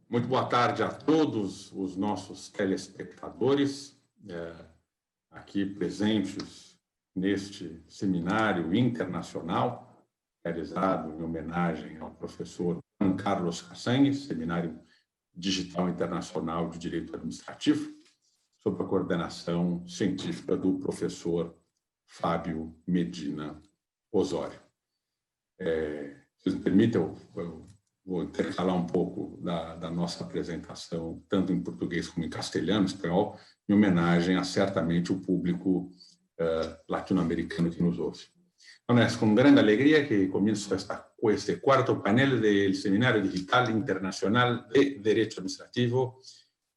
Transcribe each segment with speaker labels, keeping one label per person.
Speaker 1: Muito boa tarde a todos os nossos telespectadores aqui presentes neste seminário internacional realizado em homenagem ao professor Juan Carlos Cassany, Seminário Digital Internacional de Direito Administrativo, sob a coordenação científica do professor Fábio Medina Osório. Se me permite, eu vou intercalar um pouco da nossa apresentação, tanto em português como em castelhano, espanhol, em homenagem a, certamente, o público latino-americano que nos ouve. Então, es con gran alegría que comienzo este cuarto panel del Seminario Digital Internacional de Derecho Administrativo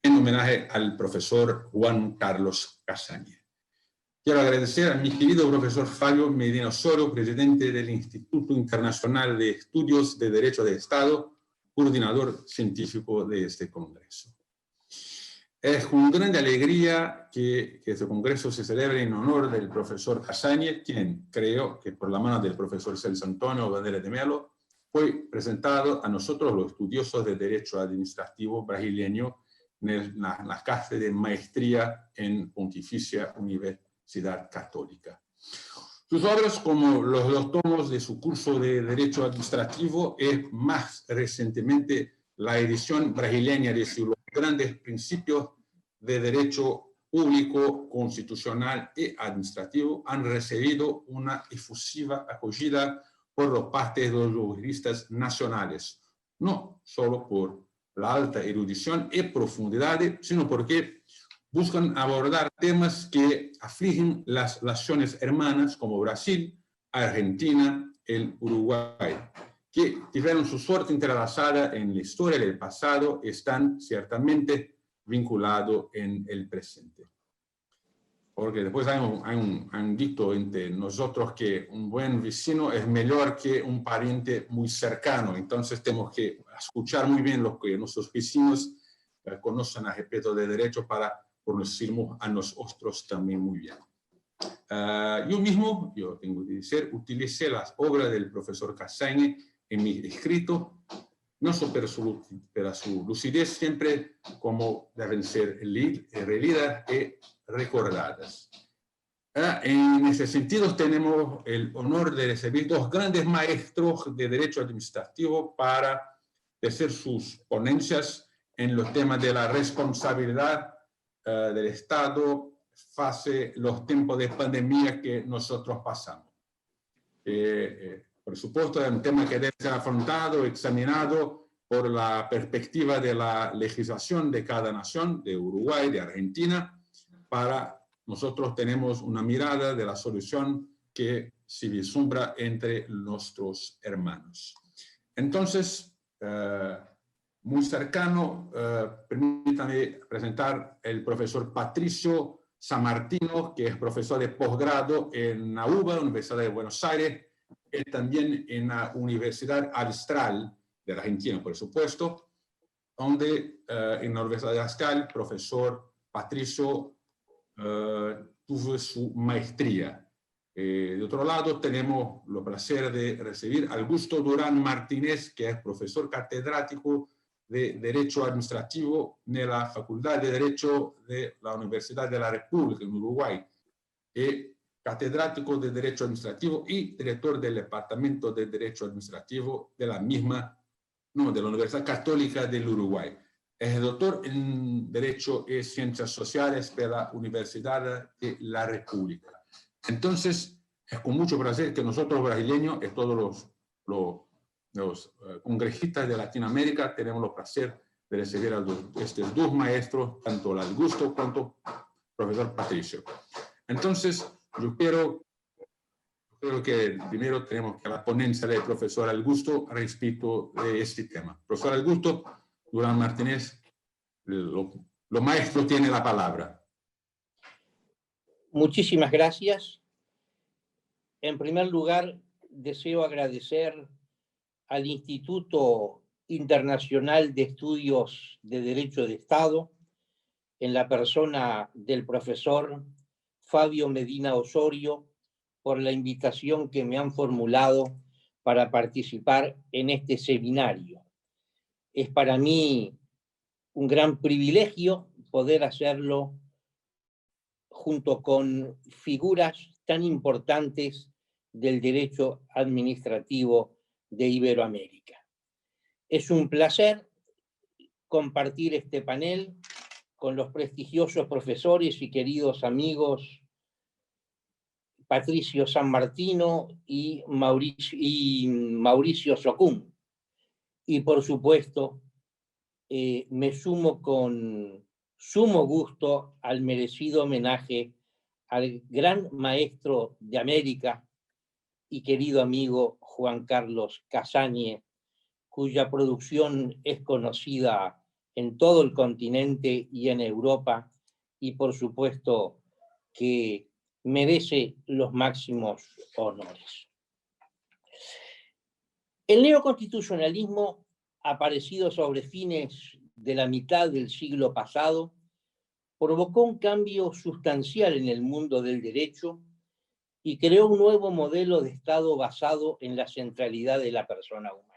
Speaker 1: en homenaje al profesor Juan Carlos Cassany. Quiero agradecer a mi querido profesor Fábio Medina Osório, presidente del Instituto Internacional de Estudios de Derecho de Estado, coordinador científico de este congreso. Es con gran alegría que este congreso se celebre en honor del profesor Cassany, quien creo que por la mano del profesor Celso Antonio Bandeira de Mello fue presentado a nosotros los estudiosos de Derecho Administrativo brasileño en la cátedra de maestría en Pontificia Universidad Católica. Sus obras, como los dos tomos de su curso de Derecho Administrativo, es más recientemente la edición brasileña de sus grandes principios de derecho público, constitucional y administrativo, han recibido una efusiva acogida por parte de los juristas nacionales, no solo por la alta erudición y profundidad, sino porque buscan abordar temas que afligen las naciones hermanas como Brasil, Argentina, el Uruguay, que tuvieron su suerte entrelazada en la historia del pasado, están ciertamente vinculados en el presente. Porque después hay un dicto entre nosotros que un buen vecino es mejor que un pariente muy cercano. Entonces tenemos que escuchar muy bien lo que nuestros vecinos conocen a respecto de derecho para conocernos a nosotros también muy bien. Yo tengo que decir, utilicé las obras del profesor Cassany en mi escrito, no solo por su lucidez, siempre como deben ser leídas y recordadas. En ese sentido, tenemos el honor de recibir dos grandes maestros de Derecho Administrativo para hacer sus ponencias en los temas de la responsabilidad del Estado face los tiempos de pandemia que nosotros pasamos. Por supuesto, es un tema que debe ser afrontado, examinado por la perspectiva de la legislación de cada nación, de Uruguay, de Argentina. Para nosotros tenemos una mirada de la solución que se vislumbra entre nuestros hermanos. Entonces, muy cercano, permítame presentar el profesor Patricio Sammartino, que es profesor de posgrado en la UBA, Universidad de Buenos Aires, y también en la Universidad Austral de Argentina, por supuesto, donde en la Universidad Austral, profesor Patricio tuvo su maestría. De otro lado, tenemos el placer de recibir a Augusto Durán Martínez, que es profesor catedrático de Derecho Administrativo en la Facultad de Derecho de la Universidad de la República en Uruguay, y catedrático de Derecho Administrativo y director del Departamento de Derecho Administrativo de la Universidad Católica del Uruguay. Es doctor en Derecho y Ciencias Sociales de la Universidad de la República. Entonces, es con mucho placer que nosotros brasileños y todos los congresistas de Latinoamérica tenemos el placer de recibir a estos dos maestros, tanto el Augusto cuanto el profesor Patricio. Entonces, yo creo que primero tenemos que la ponencia del profesor Augusto respecto de este tema. Profesor Augusto Durán Martínez, lo maestro tiene la palabra.
Speaker 2: Muchísimas gracias. En primer lugar, deseo agradecer al Instituto Internacional de Estudios de Derecho de Estado, en la persona del profesor Fábio Medina Osório, por la invitación que me han formulado para participar en este seminario. Es para mí un gran privilegio poder hacerlo junto con figuras tan importantes del derecho administrativo de Iberoamérica. Es un placer compartir este panel con los prestigiosos profesores y queridos amigos Patricio San Martino y Mauricio Socún. Y por supuesto, me sumo con sumo gusto al merecido homenaje al gran maestro de América y querido amigo Juan Carlos Casagne, cuya producción es conocida en todo el continente y en Europa, y por supuesto que merece los máximos honores. El neoconstitucionalismo, aparecido sobre fines de la mitad del siglo pasado, provocó un cambio sustancial en el mundo del derecho y creó un nuevo modelo de Estado basado en la centralidad de la persona humana.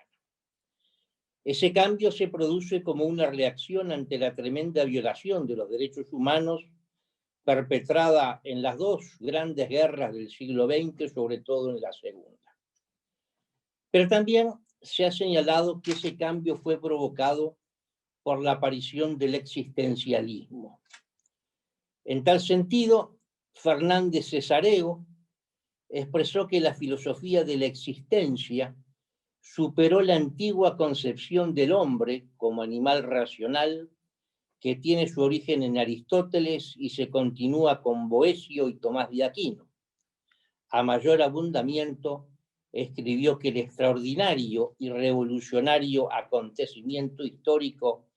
Speaker 2: Ese cambio se produce como una reacción ante la tremenda violación de los derechos humanos perpetrada en las dos grandes guerras del siglo XX, sobre todo en la segunda. Pero también se ha señalado que ese cambio fue provocado por la aparición del existencialismo. En tal sentido, Fernández Cesareo expresó que la filosofía de la existencia superó la antigua concepción del hombre como animal racional que tiene su origen en Aristóteles y se continúa con Boecio y Tomás de Aquino. A mayor abundamiento, escribió que el extraordinario y revolucionario acontecimiento histórico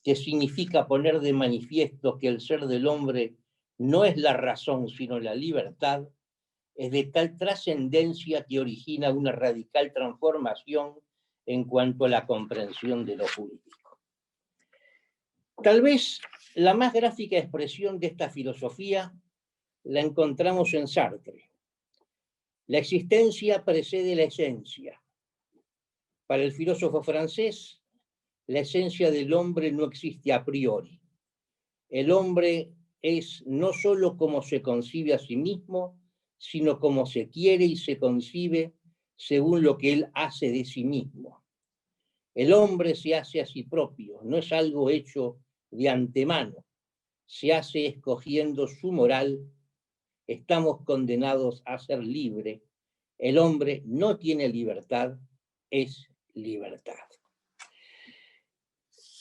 Speaker 2: que significa poner de manifiesto que el ser del hombre no es la razón sino la libertad, es de tal trascendencia que origina una radical transformación en cuanto a la comprensión de lo jurídico. Tal vez la más gráfica expresión de esta filosofía la encontramos en Sartre. La existencia precede la esencia. Para el filósofo francés, la esencia del hombre no existe a priori. El hombre es no solo como se concibe a sí mismo, sino como se quiere y se concibe según lo que él hace de sí mismo. El hombre se hace a sí propio, no es algo hecho de antemano, se hace escogiendo su moral. Estamos condenados a ser libres. El hombre no tiene libertad, es libertad.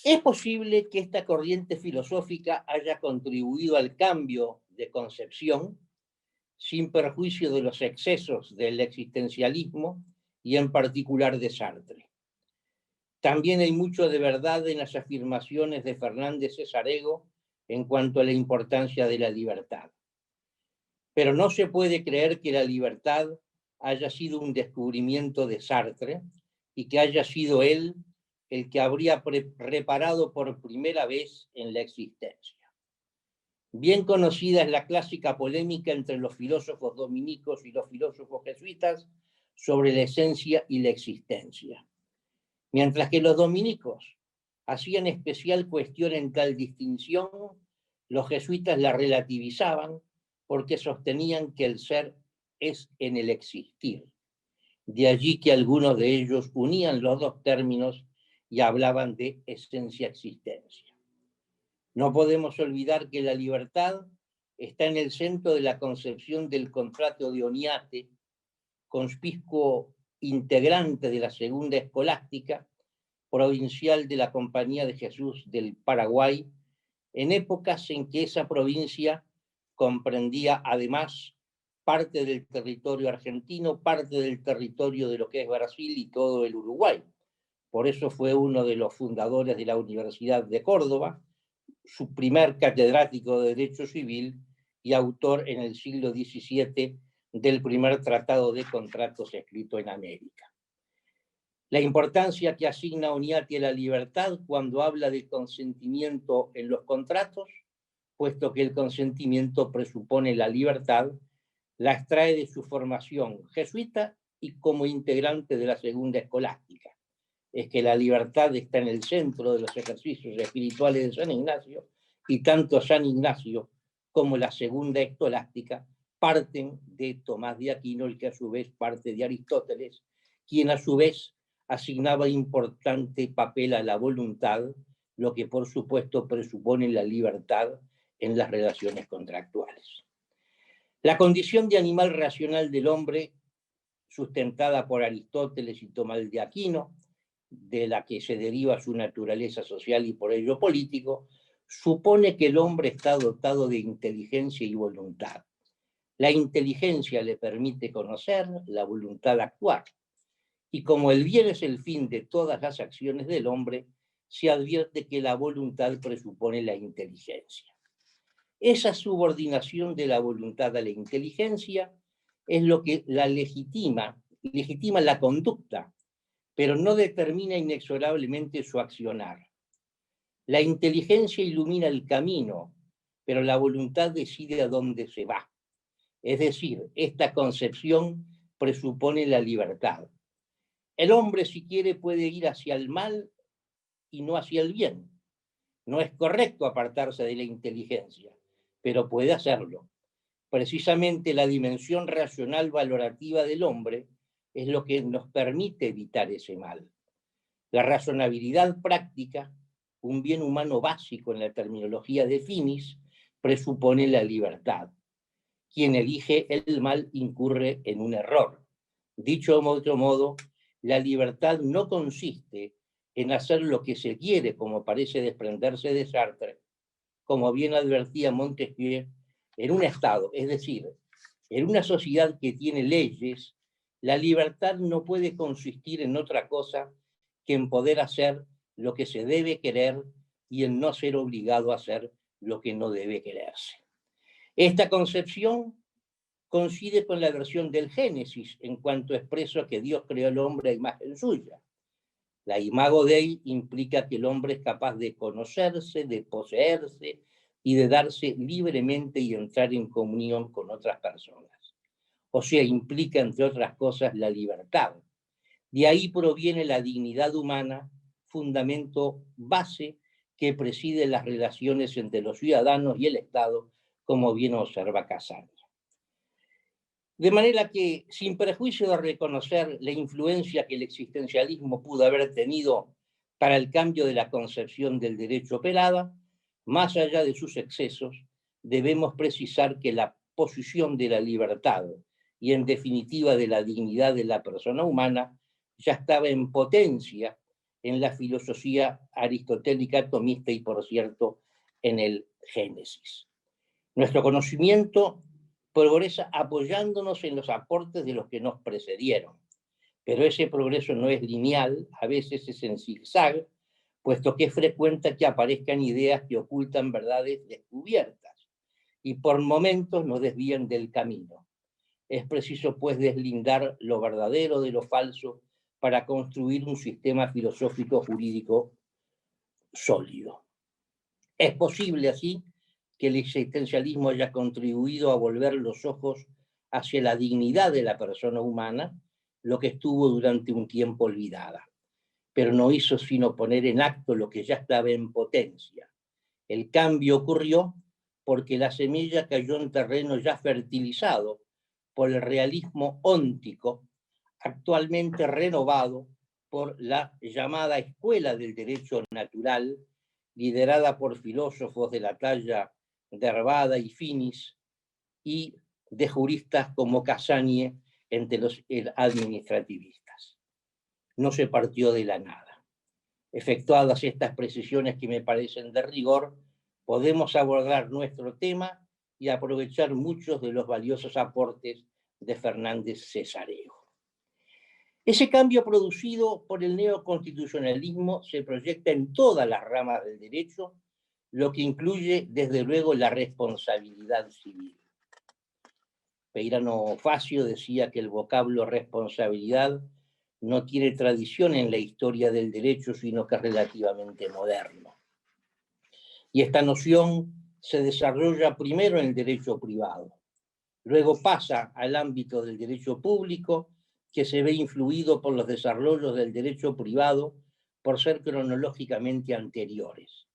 Speaker 2: Es posible que esta corriente filosófica haya contribuido al cambio de concepción, sin perjuicio de los excesos del existencialismo y en particular de Sartre. También hay mucho de verdad en las afirmaciones de Fernández Cesareo en cuanto a la importancia de la libertad. Pero no se puede creer que la libertad haya sido un descubrimiento de Sartre y que haya sido él el que habría reparado por primera vez en la existencia. Bien conocida es la clásica polémica entre los filósofos dominicos y los filósofos jesuitas sobre la esencia y la existencia. Mientras que los dominicos hacían especial cuestión en tal distinción, los jesuitas la relativizaban porque sostenían que el ser es en el existir. De allí que algunos de ellos unían los dos términos y hablaban de esencia-existencia. No podemos olvidar que la libertad está en el centro de la concepción del contrato de Oñate, conspicuo integrante de la segunda escolástica, provincial de la Compañía de Jesús del Paraguay, en épocas en que esa provincia comprendía además parte del territorio argentino, parte del territorio de lo que es Brasil y todo el Uruguay. Por eso fue uno de los fundadores de la Universidad de Córdoba, su primer catedrático de Derecho Civil y autor en el siglo XVII del primer tratado de contratos escrito en América. La importancia que asigna Oñate a la libertad cuando habla de consentimiento en los contratos, puesto que el consentimiento presupone la libertad, la extrae de su formación jesuita y como integrante de la segunda escolástica. es que la libertad está en el centro de los ejercicios espirituales de San Ignacio, y tanto San Ignacio como la segunda escolástica parten de Tomás de Aquino, el que a su vez parte de Aristóteles, quien a su vez asignaba importante papel a la voluntad, lo que por supuesto presupone la libertad en las relaciones contractuales. La condición de animal racional del hombre, sustentada por Aristóteles y Tomás de Aquino, de la que se deriva su naturaleza social y por ello político, supone que el hombre está dotado de inteligencia y voluntad. La inteligencia le permite conocer, la voluntad actuar. Y como el bien es el fin de todas las acciones del hombre, se advierte que la voluntad presupone la inteligencia. Esa subordinación de la voluntad a la inteligencia es lo que la legitima la conducta, pero no determina inexorablemente su accionar. La inteligencia ilumina el camino, pero la voluntad decide a dónde se va. Es decir, esta concepción presupone la libertad. El hombre, si quiere, puede ir hacia el mal y no hacia el bien. No es correcto apartarse de la inteligencia, pero puede hacerlo. Precisamente la dimensión racional valorativa del hombre es lo que nos permite evitar ese mal. La razonabilidad práctica, un bien humano básico en la terminología de Finis, presupone la libertad. Quien elige el mal incurre en un error. Dicho de otro modo, la libertad no consiste en hacer lo que se quiere, como parece desprenderse de Sartre, como bien advertía Montesquieu, en un Estado, es decir, en una sociedad que tiene leyes, la libertad no puede consistir en otra cosa que en poder hacer lo que se debe querer y en no ser obligado a hacer lo que no debe quererse. Esta concepción coincide con la versión del Génesis en cuanto expreso que Dios creó al hombre a imagen suya. La imago Dei implica que el hombre es capaz de conocerse, de poseerse y de darse libremente y entrar en comunión con otras personas. O sea, implica, entre otras cosas, la libertad. De ahí proviene la dignidad humana, fundamento base que preside las relaciones entre los ciudadanos y el Estado, como bien observa Casaña. De manera que, sin perjuicio de reconocer la influencia que el existencialismo pudo haber tenido para el cambio de la concepción del derecho operada, más allá de sus excesos, debemos precisar que la posición de la libertad y, en definitiva, de la dignidad de la persona humana ya estaba en potencia en la filosofía aristotélica atomista y, por cierto, en el Génesis. Nuestro conocimiento progresa apoyándonos en los aportes de los que nos precedieron. Pero ese progreso no es lineal, a veces es en zigzag, puesto que es frecuente que aparezcan ideas que ocultan verdades descubiertas y por momentos nos desvían del camino. Es preciso, pues, deslindar lo verdadero de lo falso para construir un sistema filosófico jurídico sólido. Es posible, así, que el existencialismo haya contribuido a volver los ojos hacia la dignidad de la persona humana, lo que estuvo durante un tiempo olvidada, pero no hizo sino poner en acto lo que ya estaba en potencia. El cambio ocurrió porque la semilla cayó en terreno ya fertilizado por el realismo óntico, actualmente renovado por la llamada Escuela del Derecho Natural, liderada por filósofos de la talla de Hervada y Finis, y de juristas como Casañe entre los administrativistas. No se partió de la nada. Efectuadas estas precisiones que me parecen de rigor, podemos abordar nuestro tema y aprovechar muchos de los valiosos aportes de Fernández Cesareo. Ese cambio producido por el neoconstitucionalismo se proyecta en todas las ramas del derecho, lo que incluye, desde luego, la responsabilidad civil. Peirano Facio decía que el vocablo responsabilidad no tiene tradición en la historia del derecho, sino que es relativamente moderno. Y esta noción se desarrolla primero en el derecho privado, luego pasa al ámbito del derecho público que se ve influido por los desarrollos del derecho privado por ser cronológicamente anteriores.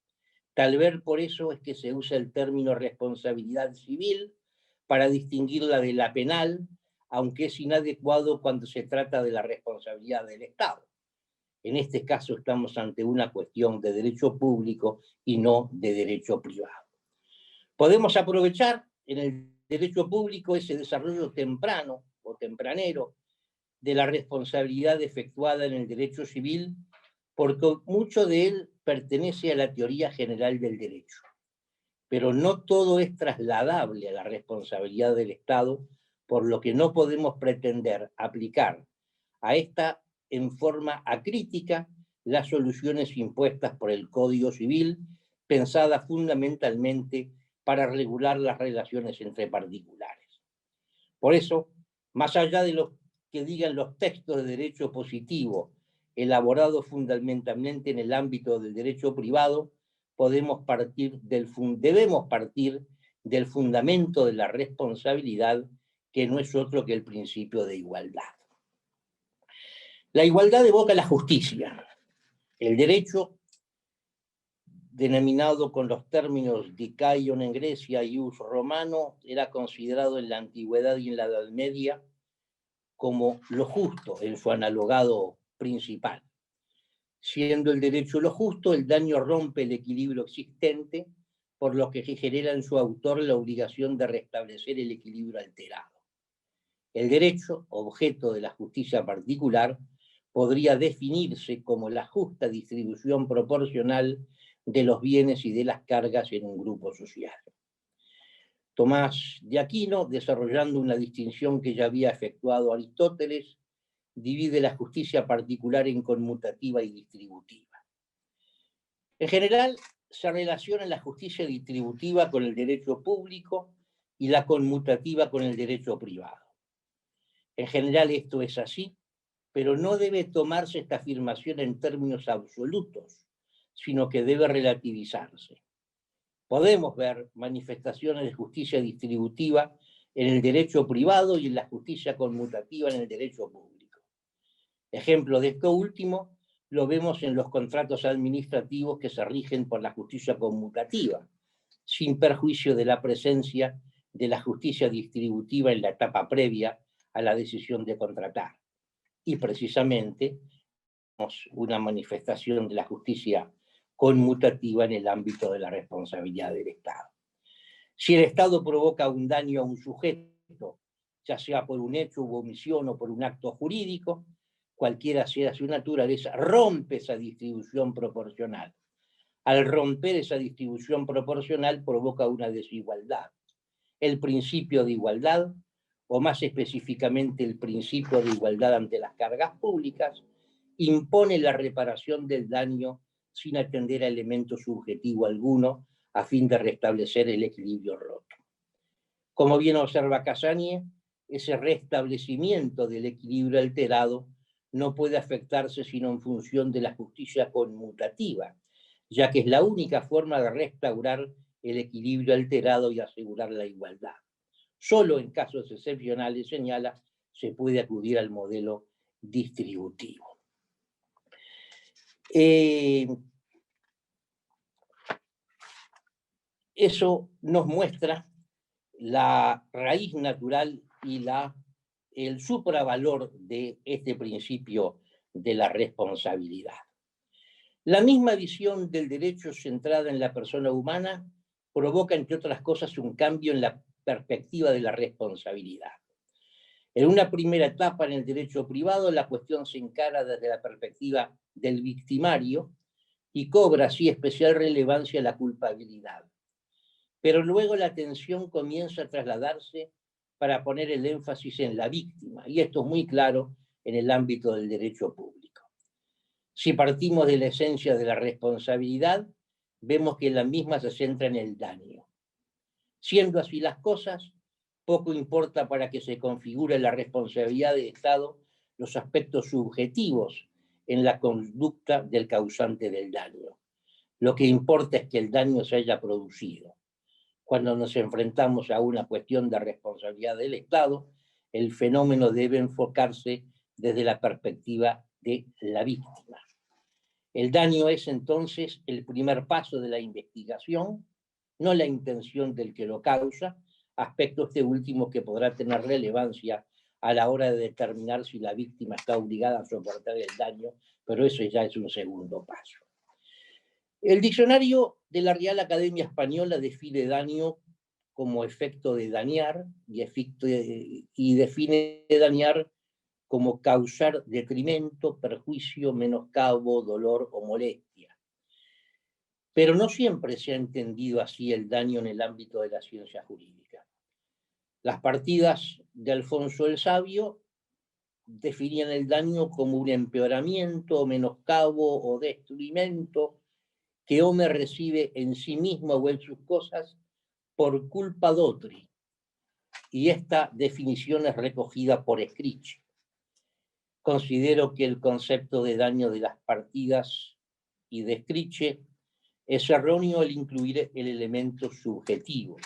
Speaker 2: Tal vez por eso es que se usa el término responsabilidad civil para distinguirla de la penal, aunque es inadecuado cuando se trata de la responsabilidad del Estado. En este caso estamos ante una cuestión de derecho público y no de derecho privado. Podemos aprovechar en el derecho público ese desarrollo temprano o tempranero de la responsabilidad efectuada en el derecho civil, porque mucho de él pertenece a la teoría general del derecho. Pero no todo es trasladable a la responsabilidad del Estado, por lo que no podemos pretender aplicar a esta en forma acrítica las soluciones impuestas por el Código Civil, pensadas fundamentalmente para regular las relaciones entre particulares. Por eso, más allá de lo que digan los textos de derecho positivo, elaborados fundamentalmente en el ámbito del derecho privado, debemos partir del fundamento de la responsabilidad, que no es otro que el principio de igualdad. La igualdad evoca la justicia. El derecho, denominado con los términos dikaion en Grecia y ius romano, era considerado en la antigüedad y en la Edad Media como lo justo en su analogado principal. Siendo el derecho lo justo, el daño rompe el equilibrio existente, por lo que se genera en su autor la obligación de restablecer el equilibrio alterado. El derecho, objeto de la justicia particular, podría definirse como la justa distribución proporcional de los bienes y de las cargas en un grupo social. Tomás de Aquino, desarrollando una distinción que ya había efectuado Aristóteles, divide la justicia particular en conmutativa y distributiva. En general, se relaciona la justicia distributiva con el derecho público y la conmutativa con el derecho privado. En general esto es así, pero no debe tomarse esta afirmación en términos absolutos, sino que debe relativizarse. Podemos ver manifestaciones de justicia distributiva en el derecho privado y en la justicia conmutativa en el derecho público. Ejemplo de esto último lo vemos en los contratos administrativos que se rigen por la justicia conmutativa, sin perjuicio de la presencia de la justicia distributiva en la etapa previa a la decisión de contratar. Y precisamente una manifestación de la justicia conmutativa en el ámbito de la responsabilidad del Estado. Si el Estado provoca un daño a un sujeto, ya sea por un hecho u omisión o por un acto jurídico, cualquiera sea su naturaleza, rompe esa distribución proporcional. Al romper esa distribución proporcional provoca una desigualdad. El principio de igualdad, o más específicamente el principio de igualdad ante las cargas públicas, impone la reparación del daño sin atender a elemento subjetivo alguno a fin de restablecer el equilibrio roto. Como bien observa Cassagne, ese restablecimiento del equilibrio alterado no puede afectarse sino en función de la justicia conmutativa, ya que es la única forma de restaurar el equilibrio alterado y asegurar la igualdad. Solo en casos excepcionales, señala, se puede acudir al modelo distributivo. Eso nos muestra la raíz natural y el supravalor de este principio de la responsabilidad. La misma visión del derecho centrada en la persona humana provoca, entre otras cosas, un cambio en la perspectiva de la responsabilidad. En una primera etapa en el derecho privado, la cuestión se encara desde la perspectiva del victimario y cobra así especial relevancia la culpabilidad. Pero luego la atención comienza a trasladarse para poner el énfasis en la víctima, y esto es muy claro en el ámbito del derecho público. Si partimos de la esencia de la responsabilidad, vemos que la misma se centra en el daño. Siendo así las cosas, poco importa para que se configure la responsabilidad del Estado los aspectos subjetivos en la conducta del causante del daño. Lo que importa es que el daño se haya producido. Cuando nos enfrentamos a una cuestión de responsabilidad del Estado, el fenómeno debe enfocarse desde la perspectiva de la víctima. El daño es entonces el primer paso de la investigación, no la intención del que lo causa, aspecto este último que podrá tener relevancia a la hora de determinar si la víctima está obligada a soportar el daño, pero eso ya es un segundo paso. El diccionario de la Real Academia Española define daño como efecto de dañar y define dañar como causar detrimento, perjuicio, menoscabo, dolor o molestia. Pero no siempre se ha entendido así el daño en el ámbito de la ciencia jurídica. Las partidas de Alfonso el Sabio definían el daño como un empeoramiento, menoscabo o detrimento que hombre recibe en sí mismo o en sus cosas por culpa d'otri. Y esta definición es recogida por Escriche. Considero que el concepto de daño de las partidas y de Escriche es erróneo al incluir el elemento subjetivo.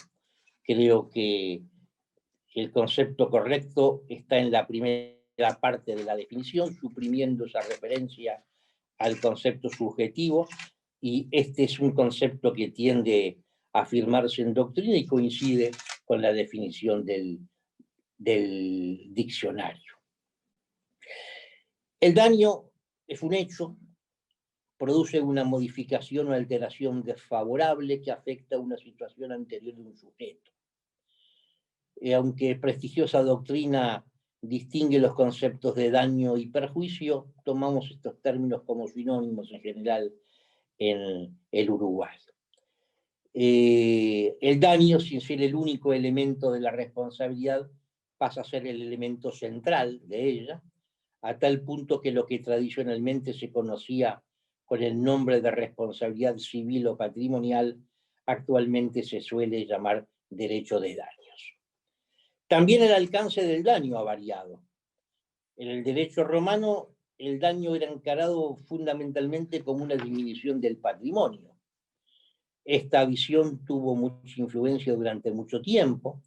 Speaker 2: Creo que el concepto correcto está en la primera parte de la definición, suprimiendo esa referencia al concepto subjetivo, y este es un concepto que tiende a afirmarse en doctrina y coincide con la definición del diccionario. El daño es un hecho, produce una modificación o alteración desfavorable que afecta a una situación anterior de un sujeto. Aunque prestigiosa doctrina distingue los conceptos de daño y perjuicio, tomamos estos términos como sinónimos en general en el Uruguay. El daño, sin ser el único elemento de la responsabilidad, pasa a ser el elemento central de ella, a tal punto que lo que tradicionalmente se conocía con el nombre de responsabilidad civil o patrimonial, actualmente se suele llamar derecho de daños. También el alcance del daño ha variado. En el derecho romano, el daño era encarado fundamentalmente como una disminución del patrimonio. Esta visión tuvo mucha influencia durante mucho tiempo,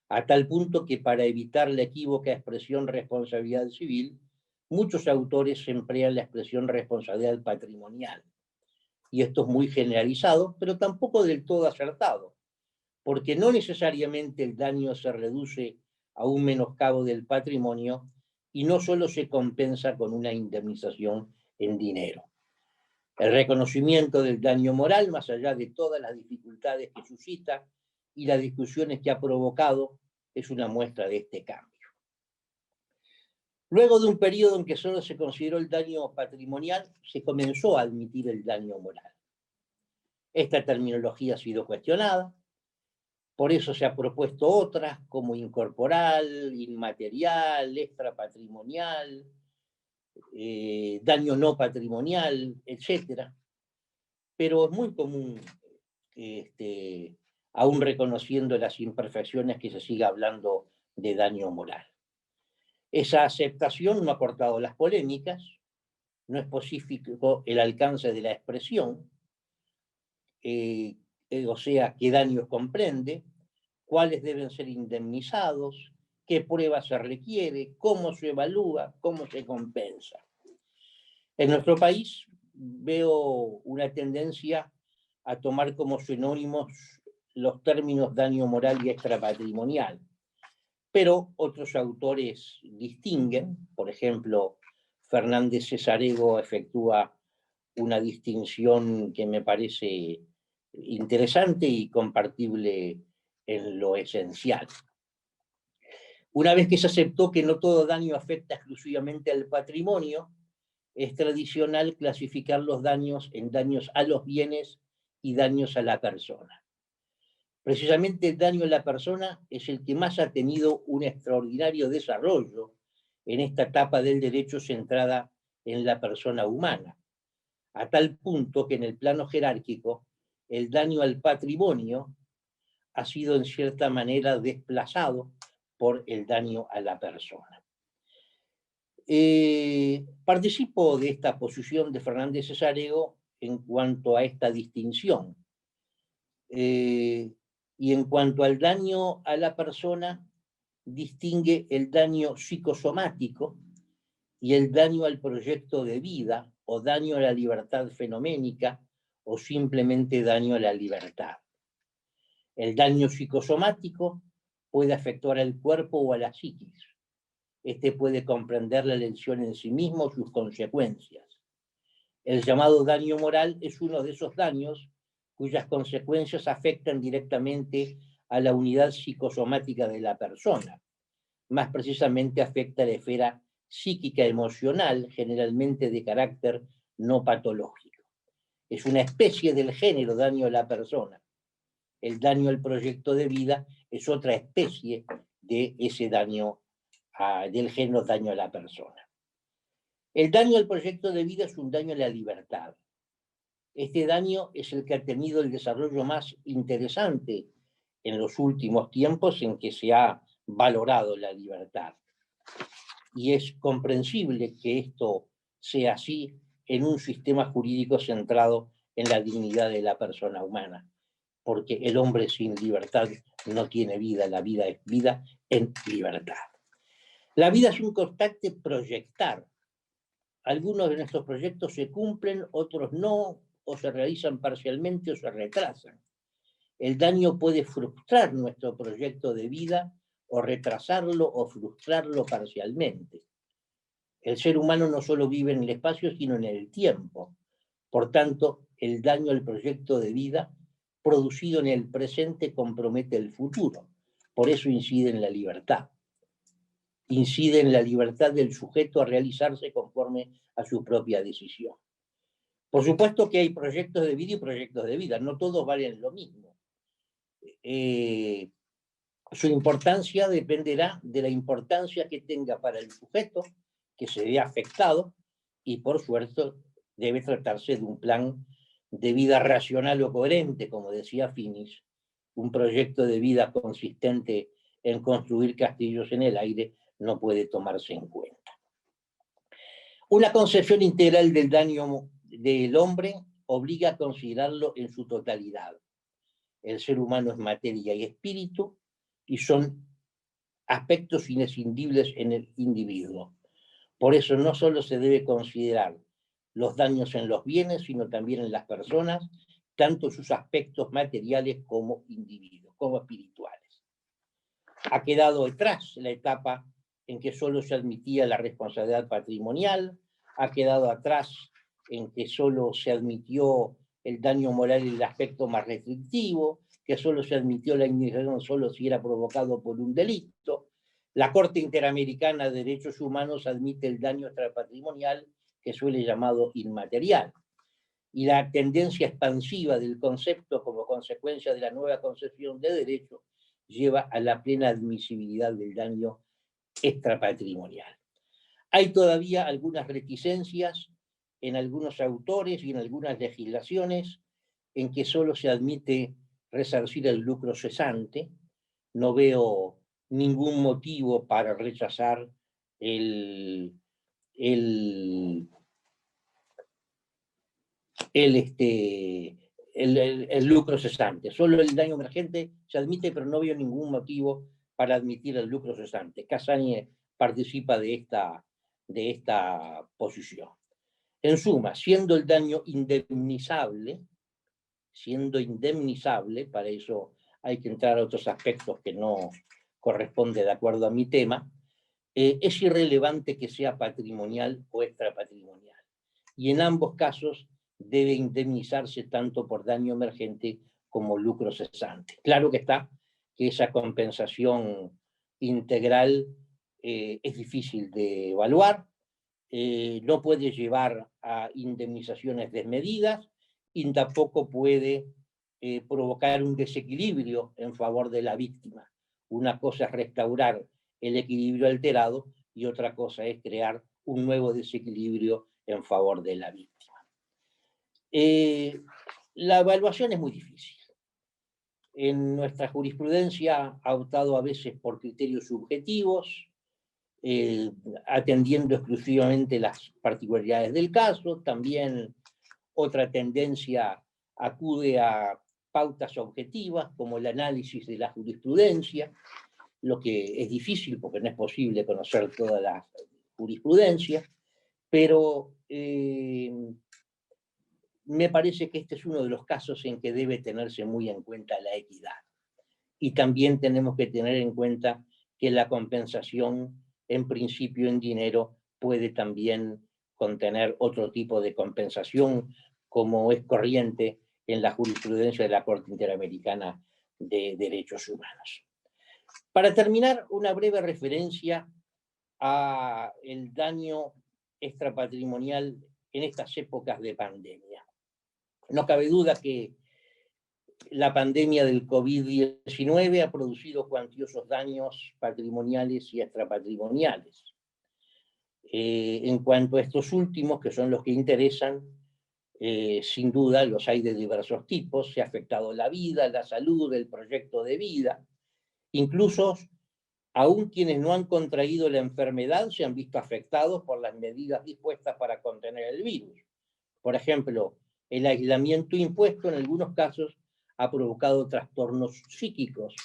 Speaker 2: a tal punto que para evitar la equívoca expresión responsabilidad civil, muchos autores emplean la expresión responsabilidad patrimonial. Y esto es muy generalizado, pero tampoco del todo acertado, porque no necesariamente el daño se reduce a un menoscabo del patrimonio y no solo se compensa con una indemnización en dinero. El reconocimiento del daño moral, más allá de todas las dificultades que suscita y las discusiones que ha provocado, es una muestra de este cambio. Luego de un periodo en que solo se consideró el daño patrimonial, se comenzó a admitir el daño moral. Esta terminología ha sido cuestionada, por eso se ha propuesto otras como incorporal, inmaterial, extrapatrimonial, daño no patrimonial, etc. Pero es muy común, aún reconociendo las imperfecciones, que se siga hablando de daño moral. Esa aceptación no ha cortado las polémicas, no especificó el alcance de la expresión, o sea, qué daños comprende, cuáles deben ser indemnizados, qué pruebas se requiere, cómo se evalúa, cómo se compensa. En nuestro país veo una tendencia a tomar como sinónimos los términos daño moral y extrapatrimonial, pero otros autores distinguen. Por ejemplo, Fernández Cesarego efectúa una distinción que me parece interesante y compartible en lo esencial. Una vez que se aceptó que no todo daño afecta exclusivamente al patrimonio, es tradicional clasificar los daños en daños a los bienes y daños a la persona. Precisamente el daño a la persona es el que más ha tenido un extraordinario desarrollo en esta etapa del derecho centrada en la persona humana, a tal punto que en el plano jerárquico el daño al patrimonio ha sido en cierta manera desplazado por el daño a la persona. Participo de esta posición de Fernández Cesarego en cuanto a esta distinción. Y en cuanto al daño a la persona, distingue el daño psicosomático, y el daño al proyecto de vida, o daño a la libertad fenoménica, o simplemente daño a la libertad. El daño psicosomático puede afectar al cuerpo o a la psiquis. Este puede comprender la lesión en sí mismo o sus consecuencias. El llamado daño moral es uno de esos daños cuyas consecuencias afectan directamente a la unidad psicosomática de la persona. Más precisamente afecta a la esfera psíquica emocional, generalmente de carácter no patológico. Es una especie del género daño a la persona. El daño al proyecto de vida es otra especie de ese daño, del género daño a la persona. El daño al proyecto de vida es un daño a la libertad. Este daño es el que ha tenido el desarrollo más interesante en los últimos tiempos en que se ha valorado la libertad. Y es comprensible que esto sea así en un sistema jurídico centrado en la dignidad de la persona humana, porque el hombre sin libertad no tiene vida, la vida es vida en libertad. La vida es un constante proyectar. Algunos de nuestros proyectos se cumplen, otros no, o se realizan parcialmente o se retrasan. El daño puede frustrar nuestro proyecto de vida o retrasarlo o frustrarlo parcialmente. El ser humano no solo vive en el espacio, sino en el tiempo. Por tanto, el daño al proyecto de vida producido en el presente compromete el futuro. Por eso incide en la libertad. Incide en la libertad del sujeto a realizarse conforme a su propia decisión. Por supuesto que hay proyectos de vida y proyectos de vida, no todos valen lo mismo. Su importancia dependerá de la importancia que tenga para el sujeto que se ve afectado, y por suerte debe tratarse de un plan de vida racional o coherente, como decía Finis, un proyecto de vida consistente en construir castillos en el aire no puede tomarse en cuenta. Una concepción integral del daño del hombre obliga a considerarlo en su totalidad. El ser humano es materia y espíritu, y son aspectos inescindibles en el individuo. Por eso no solo se debe considerar los daños en los bienes, sino también en las personas, tanto sus aspectos materiales como individuos, como espirituales. Ha quedado detrás la etapa en que solo se admitía la responsabilidad patrimonial, ha quedado atrás en que solo se admitió el daño moral en el aspecto más restrictivo, que solo se admitió la indemnización solo si era provocado por un delito. La Corte Interamericana de Derechos Humanos admite el daño extrapatrimonial, que suele llamado inmaterial. Y la tendencia expansiva del concepto como consecuencia de la nueva concepción de derecho lleva a la plena admisibilidad del daño extrapatrimonial. Hay todavía algunas reticencias en algunos autores y en algunas legislaciones en que solo se admite resarcir el lucro cesante. No veo ningún motivo para rechazar el lucro cesante. Solo el daño emergente se admite, pero no veo ningún motivo para admitir el lucro cesante. Casañe participa de esta posición. En suma, siendo el daño indemnizable, para eso hay que entrar a otros aspectos que no corresponden de acuerdo a mi tema, es irrelevante que sea patrimonial o extrapatrimonial. Y en ambos casos debe indemnizarse tanto por daño emergente como lucro cesante. Claro que está que esa compensación integral es difícil de evaluar, no puede llevar a indemnizaciones desmedidas y tampoco puede provocar un desequilibrio en favor de la víctima. Una cosa es restaurar el equilibrio alterado y otra cosa es crear un nuevo desequilibrio en favor de la víctima. La evaluación es muy difícil. En nuestra jurisprudencia ha optado a veces por criterios subjetivos, atendiendo exclusivamente las particularidades del caso. También otra tendencia acude a pautas objetivas, como el análisis de la jurisprudencia, lo que es difícil porque no es posible conocer todas las jurisprudencia, pero me parece que este es uno de los casos en que debe tenerse muy en cuenta la equidad. Y también tenemos que tener en cuenta que la compensación, en principio en dinero, puede también contener otro tipo de compensación, como es corriente en la jurisprudencia de la Corte Interamericana de Derechos Humanos. Para terminar, una breve referencia a el daño extrapatrimonial en estas épocas de pandemia. No cabe duda que la pandemia del COVID-19 ha producido cuantiosos daños patrimoniales y extrapatrimoniales. En cuanto a estos últimos, que son los que interesan, sin duda los hay de diversos tipos. Se ha afectado la vida, la salud, el proyecto de vida. Incluso, aún quienes no han contraído la enfermedad se han visto afectados por las medidas dispuestas para contener el virus. Por ejemplo, el aislamiento impuesto en algunos casos ha provocado trastornos psíquicos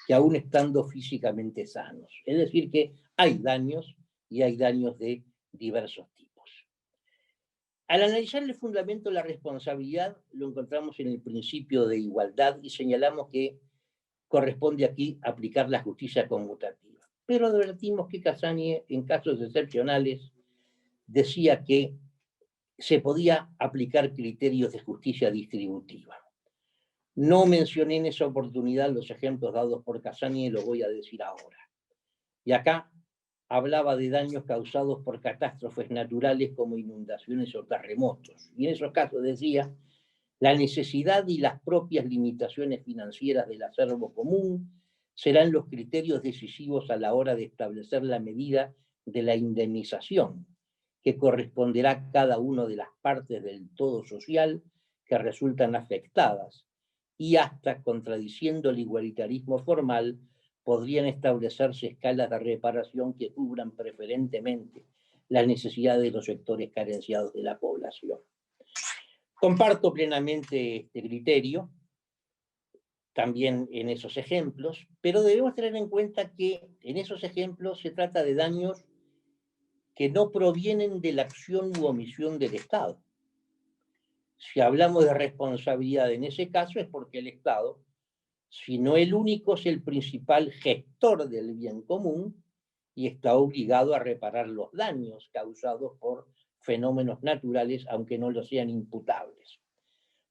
Speaker 2: que aún estando físicamente sanos. Es decir, que hay daños y hay daños de diversos tipos. Al analizar el fundamento de la responsabilidad, lo encontramos en el principio de igualdad y señalamos que corresponde aquí aplicar la justicia conmutativa. Pero advertimos que Casagne, en casos excepcionales, decía que se podía aplicar criterios de justicia distributiva. No mencioné en esa oportunidad los ejemplos dados por Casagne y lo voy a decir ahora. Y acá hablaba de daños causados por catástrofes naturales como inundaciones o terremotos. Y en esos casos decía, la necesidad y las propias limitaciones financieras del acervo común serán los criterios decisivos a la hora de establecer la medida de la indemnización que corresponderá a cada una de las partes del todo social que resultan afectadas, y hasta, contradiciendo el igualitarismo formal, podrían establecerse escalas de reparación que cubran preferentemente las necesidades de los sectores carenciados de la población. Comparto plenamente este criterio, también en esos ejemplos, pero debemos tener en cuenta que en esos ejemplos se trata de daños que no provienen de la acción u omisión del Estado. Si hablamos de responsabilidad en ese caso es porque el Estado, si no el único, es el principal gestor del bien común y está obligado a reparar los daños causados por fenómenos naturales, aunque no lo sean imputables.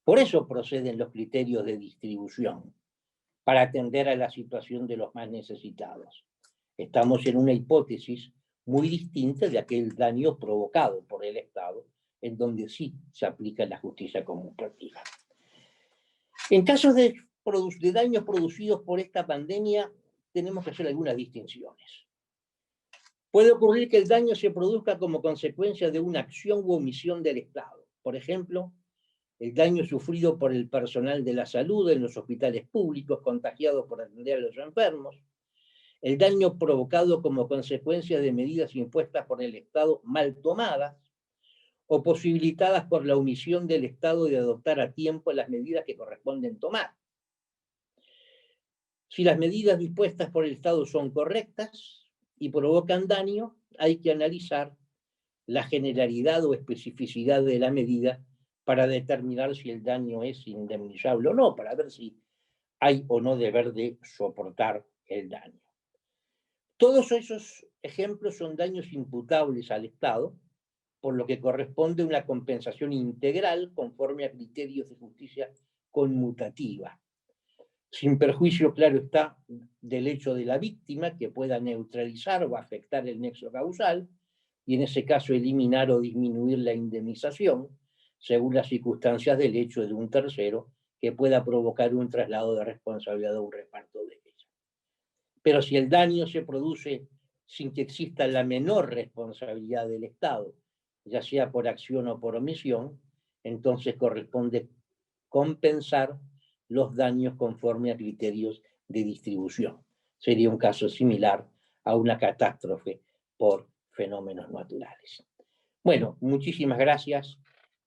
Speaker 2: Por eso proceden los criterios de distribución, para atender a la situación de los más necesitados. Estamos en una hipótesis muy distinta de aquel daño provocado por el Estado, en donde sí se aplica la justicia conmutativa. En casos de daños producidos por esta pandemia, tenemos que hacer algunas distinciones. Puede ocurrir que el daño se produzca como consecuencia de una acción u omisión del Estado. Por ejemplo, el daño sufrido por el personal de la salud en los hospitales públicos contagiados por atender a los enfermos, el daño provocado como consecuencia de medidas impuestas por el Estado mal tomadas o posibilitadas por la omisión del Estado de adoptar a tiempo las medidas que corresponden tomar. Si las medidas dispuestas por el Estado son correctas y provocan daño, hay que analizar la generalidad o especificidad de la medida para determinar si el daño es indemnizable o no, para ver si hay o no deber de soportar el daño. Todos esos ejemplos son daños imputables al Estado, por lo que corresponde una compensación integral conforme a criterios de justicia conmutativa, sin perjuicio, claro está, del hecho de la víctima que pueda neutralizar o afectar el nexo causal, y en ese caso eliminar o disminuir la indemnización, según las circunstancias del hecho de un tercero que pueda provocar un traslado de responsabilidad o un reparto de ella. Pero si el daño se produce sin que exista la menor responsabilidad del Estado, ya sea por acción o por omisión, entonces corresponde compensar los daños conforme a criterios de distribución. Sería un caso similar a una catástrofe por fenómenos naturales. Bueno, muchísimas gracias.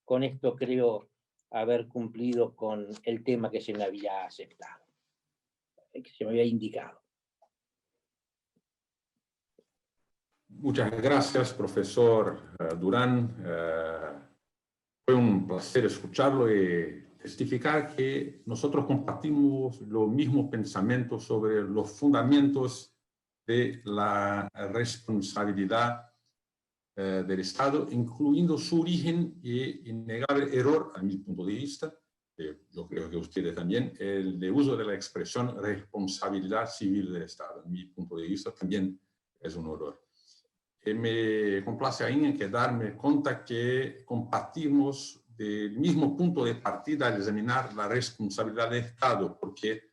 Speaker 2: Con esto creo haber cumplido con el tema que se me había aceptado, que se me había indicado.
Speaker 1: Muchas gracias, profesor Durán. Fue un placer escucharlo y testificar que nosotros compartimos los mismos pensamientos sobre los fundamentos de la responsabilidad del Estado, incluyendo su origen y innegable error, a mi punto de vista, yo creo que ustedes también, el de uso de la expresión responsabilidad civil del Estado. A mi punto de vista también es un error. Me complace ainda que darme cuenta que compartimos del mismo punto de partida al examinar la responsabilidad del Estado, porque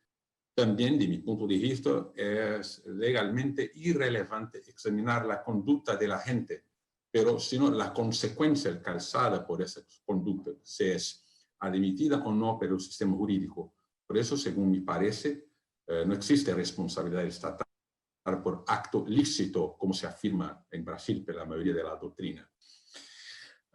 Speaker 1: también, de mi punto de vista, es legalmente irrelevante examinar la conducta de la gente, pero sino la consecuencia calzada por esa conducta, si es admitida o no por el sistema jurídico. Por eso, según me parece, no existe responsabilidad estatal por acto lícito, como se afirma en Brasil por la mayoría de la doctrina.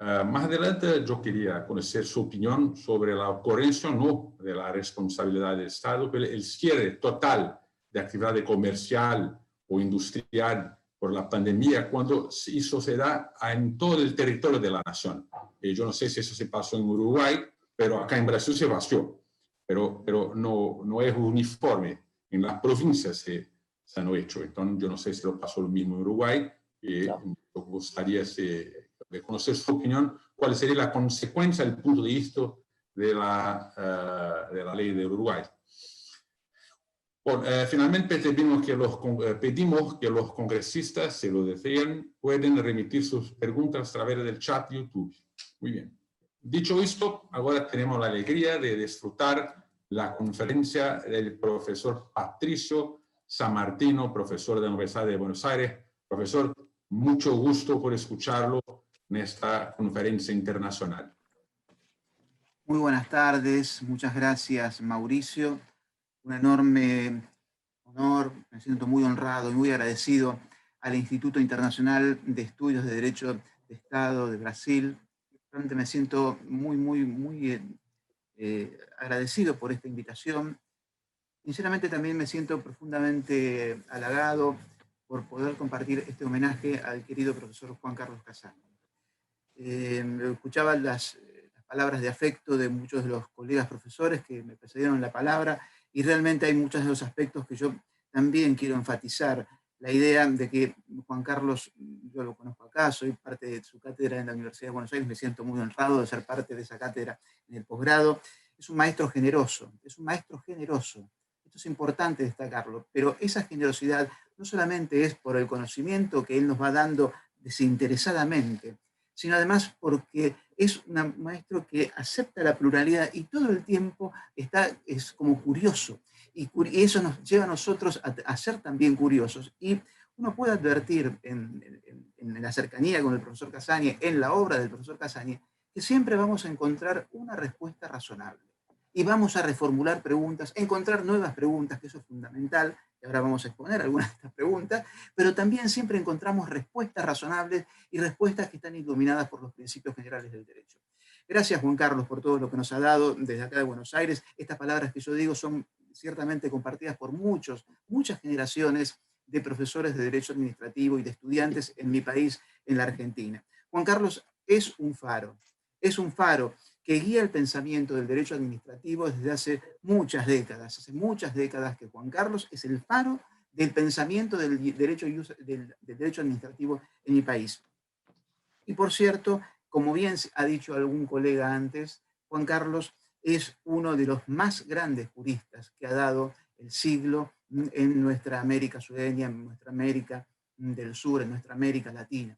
Speaker 1: Más adelante yo quería conocer su opinión sobre la ocurrencia o no de la responsabilidad del Estado, pero el cierre total de actividad comercial o industrial por la pandemia cuando eso se da en todo el territorio de la nación. Yo no sé si eso se pasó en Uruguay, pero acá en Brasil se vació, pero no es uniforme. En las provincias se han hecho, entonces yo no sé si lo pasó lo mismo en Uruguay. No. Me gustaría de conocer su opinión, cuál sería la consecuencia del punto de vista de la ley de Uruguay. Bueno, finalmente pedimos que los congresistas, si lo desean, pueden remitir sus preguntas a través del chat YouTube. Muy bien. Dicho esto, ahora tenemos la alegría de disfrutar la conferencia del profesor Patricio Sammartino, profesor de la Universidad de Buenos Aires. Profesor, mucho gusto por escucharlo en esta conferencia internacional.
Speaker 3: Muy buenas tardes, muchas gracias, Mauricio. Un enorme honor, me siento muy honrado y muy agradecido al Instituto Internacional de Estudios de Derecho de Estado de Brasil. Realmente me siento muy agradecido por esta invitación. Sinceramente también me siento profundamente halagado por poder compartir este homenaje al querido profesor Juan Carlos Cassani. Escuchaba las palabras de afecto de muchos de los colegas profesores que me precedieron la palabra, y realmente hay muchos de los aspectos que yo también quiero enfatizar. La idea de que Juan Carlos, yo lo conozco acá, soy parte de su cátedra en la Universidad de Buenos Aires, me siento muy honrado de ser parte de esa cátedra en el posgrado. Es un maestro generoso, es un maestro generoso. Esto es importante destacarlo, pero esa generosidad no solamente es por el conocimiento que él nos va dando desinteresadamente, sino además porque es un maestro que acepta la pluralidad y todo el tiempo es como curioso. Y eso nos lleva a nosotros a ser también curiosos. Y uno puede advertir en la cercanía con el profesor Cassani, en la obra del profesor Cassani, que siempre vamos a encontrar una respuesta razonable. Y vamos a reformular preguntas, encontrar nuevas preguntas, que eso es fundamental, y ahora vamos a exponer algunas de estas preguntas, pero también siempre encontramos respuestas razonables y respuestas que están iluminadas por los principios generales del derecho. Gracias, Juan Carlos, por todo lo que nos ha dado desde acá de Buenos Aires. Estas palabras que yo digo son ciertamente compartidas por muchas generaciones de profesores de Derecho Administrativo y de estudiantes en mi país, en la Argentina. Juan Carlos es un faro que guía el pensamiento del derecho administrativo desde hace muchas décadas. Hace muchas décadas que Juan Carlos es el faro del pensamiento del derecho administrativo en mi país. Y por cierto, como bien ha dicho algún colega antes, Juan Carlos es uno de los más grandes juristas que ha dado el siglo en nuestra América sureña, en nuestra América del Sur, en nuestra América Latina.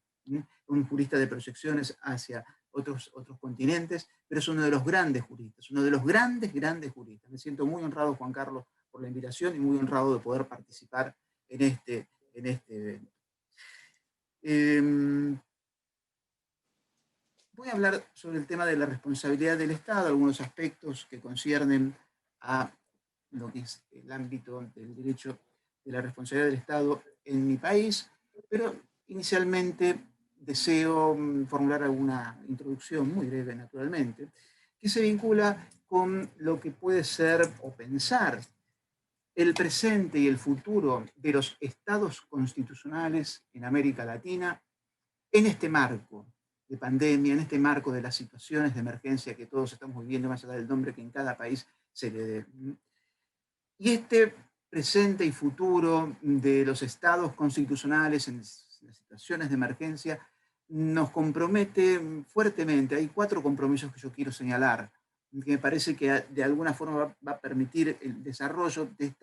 Speaker 3: Un jurista de proyecciones hacia otros continentes, pero es uno de los grandes juristas, uno de los grandes juristas. Me siento muy honrado, Juan Carlos, por la invitación y muy honrado de poder participar en este evento. Voy a hablar sobre el tema de la responsabilidad del Estado, algunos aspectos que conciernen a lo que es el ámbito del derecho de la responsabilidad del Estado en mi país, pero inicialmente deseo formular alguna introducción muy breve, naturalmente, que se vincula con lo que puede ser o pensar el presente y el futuro de los estados constitucionales en América Latina en este marco de pandemia, en este marco de las situaciones de emergencia que todos estamos viviendo, más allá del nombre que en cada país se le dé. Y este presente y futuro de los estados constitucionales en las situaciones de emergencia nos compromete fuertemente. Hay 4 compromisos que yo quiero señalar, que me parece que de alguna forma va a permitir el desarrollo de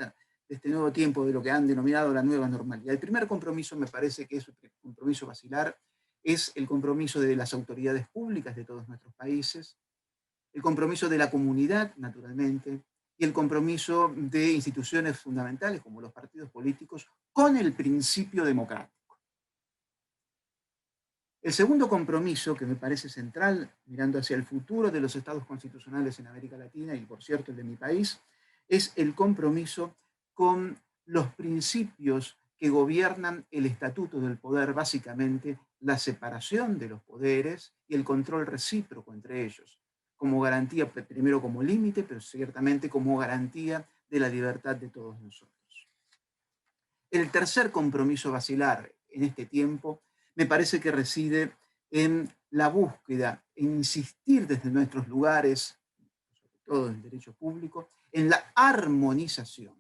Speaker 3: este nuevo tiempo, de lo que han denominado la nueva normalidad. El primer compromiso me parece que es un compromiso basilar, es el compromiso de las autoridades públicas de todos nuestros países, el compromiso de la comunidad, naturalmente, y el compromiso de instituciones fundamentales como los partidos políticos con el principio democrático. El segundo compromiso, que me parece central, mirando hacia el futuro de los estados constitucionales en América Latina, y por cierto el de mi país, es el compromiso con los principios que gobiernan el estatuto del poder, básicamente la separación de los poderes y el control recíproco entre ellos, como garantía, primero como límite, pero ciertamente como garantía de la libertad de todos nosotros. El tercer compromiso basilar en este tiempo me parece que reside en la búsqueda, en insistir desde nuestros lugares, sobre todo en el derecho público, en la armonización,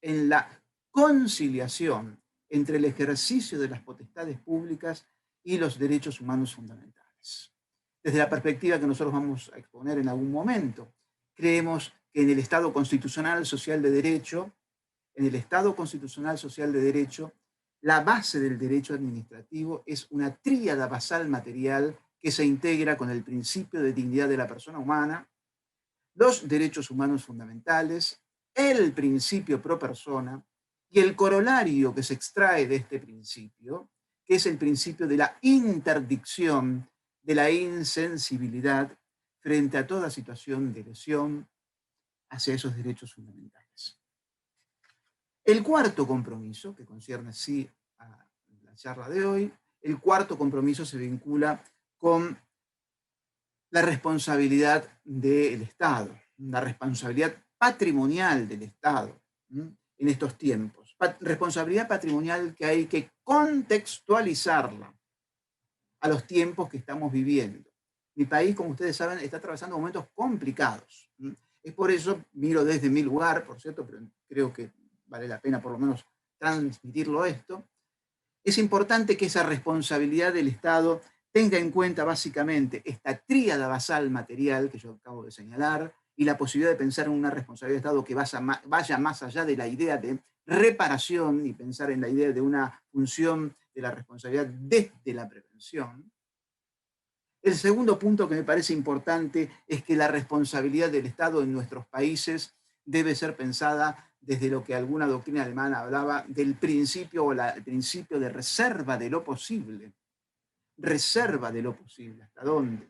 Speaker 3: en la conciliación entre el ejercicio de las potestades públicas y los derechos humanos fundamentales. Desde la perspectiva que nosotros vamos a exponer en algún momento, creemos que en el Estado constitucional social de derecho, la base del derecho administrativo es una tríada basal material que se integra con el principio de dignidad de la persona humana, los derechos humanos fundamentales, el principio pro persona y el corolario que se extrae de este principio, que es el principio de la interdicción, de la insensibilidad frente a toda situación de lesión hacia esos derechos fundamentales. El cuarto compromiso, que concierne sí a la charla de hoy, el cuarto compromiso se vincula con la responsabilidad del Estado, la responsabilidad patrimonial del Estado en estos tiempos. Responsabilidad patrimonial que hay que contextualizarla a los tiempos que estamos viviendo. Mi país, como ustedes saben, está atravesando momentos complicados. Es por eso, miro desde mi lugar, por cierto, pero creo que vale la pena por lo menos transmitirlo esto, es importante que esa responsabilidad del Estado tenga en cuenta básicamente esta tríada basal material que yo acabo de señalar y la posibilidad de pensar en una responsabilidad del Estado que vaya más allá de la idea de reparación y pensar en la idea de una función de la responsabilidad desde la prevención. El segundo punto que me parece importante es que la responsabilidad del Estado en nuestros países debe ser pensada desde lo que alguna doctrina alemana hablaba del principio el principio de reserva de lo posible. Reserva de lo posible, ¿hasta dónde?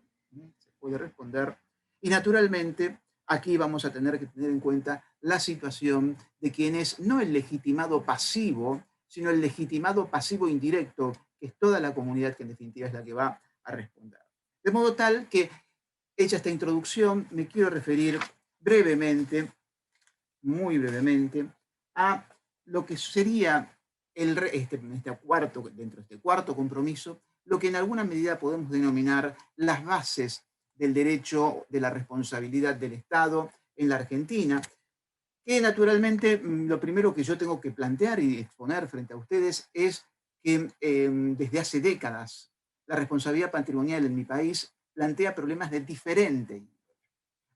Speaker 3: Se puede responder. Y naturalmente, aquí vamos a tener que tener en cuenta la situación de quien es no el legitimado pasivo, sino el legitimado pasivo indirecto, que es toda la comunidad que en definitiva es la que va a responder. De modo tal que, hecha esta introducción, me quiero referir brevemente, muy brevemente, a lo que sería dentro de este cuarto compromiso, lo que en alguna medida podemos denominar las bases del derecho de la responsabilidad del Estado en la Argentina, que naturalmente lo primero que yo tengo que plantear y exponer frente a ustedes es que desde hace décadas la responsabilidad patrimonial en mi país plantea problemas de diferente índole.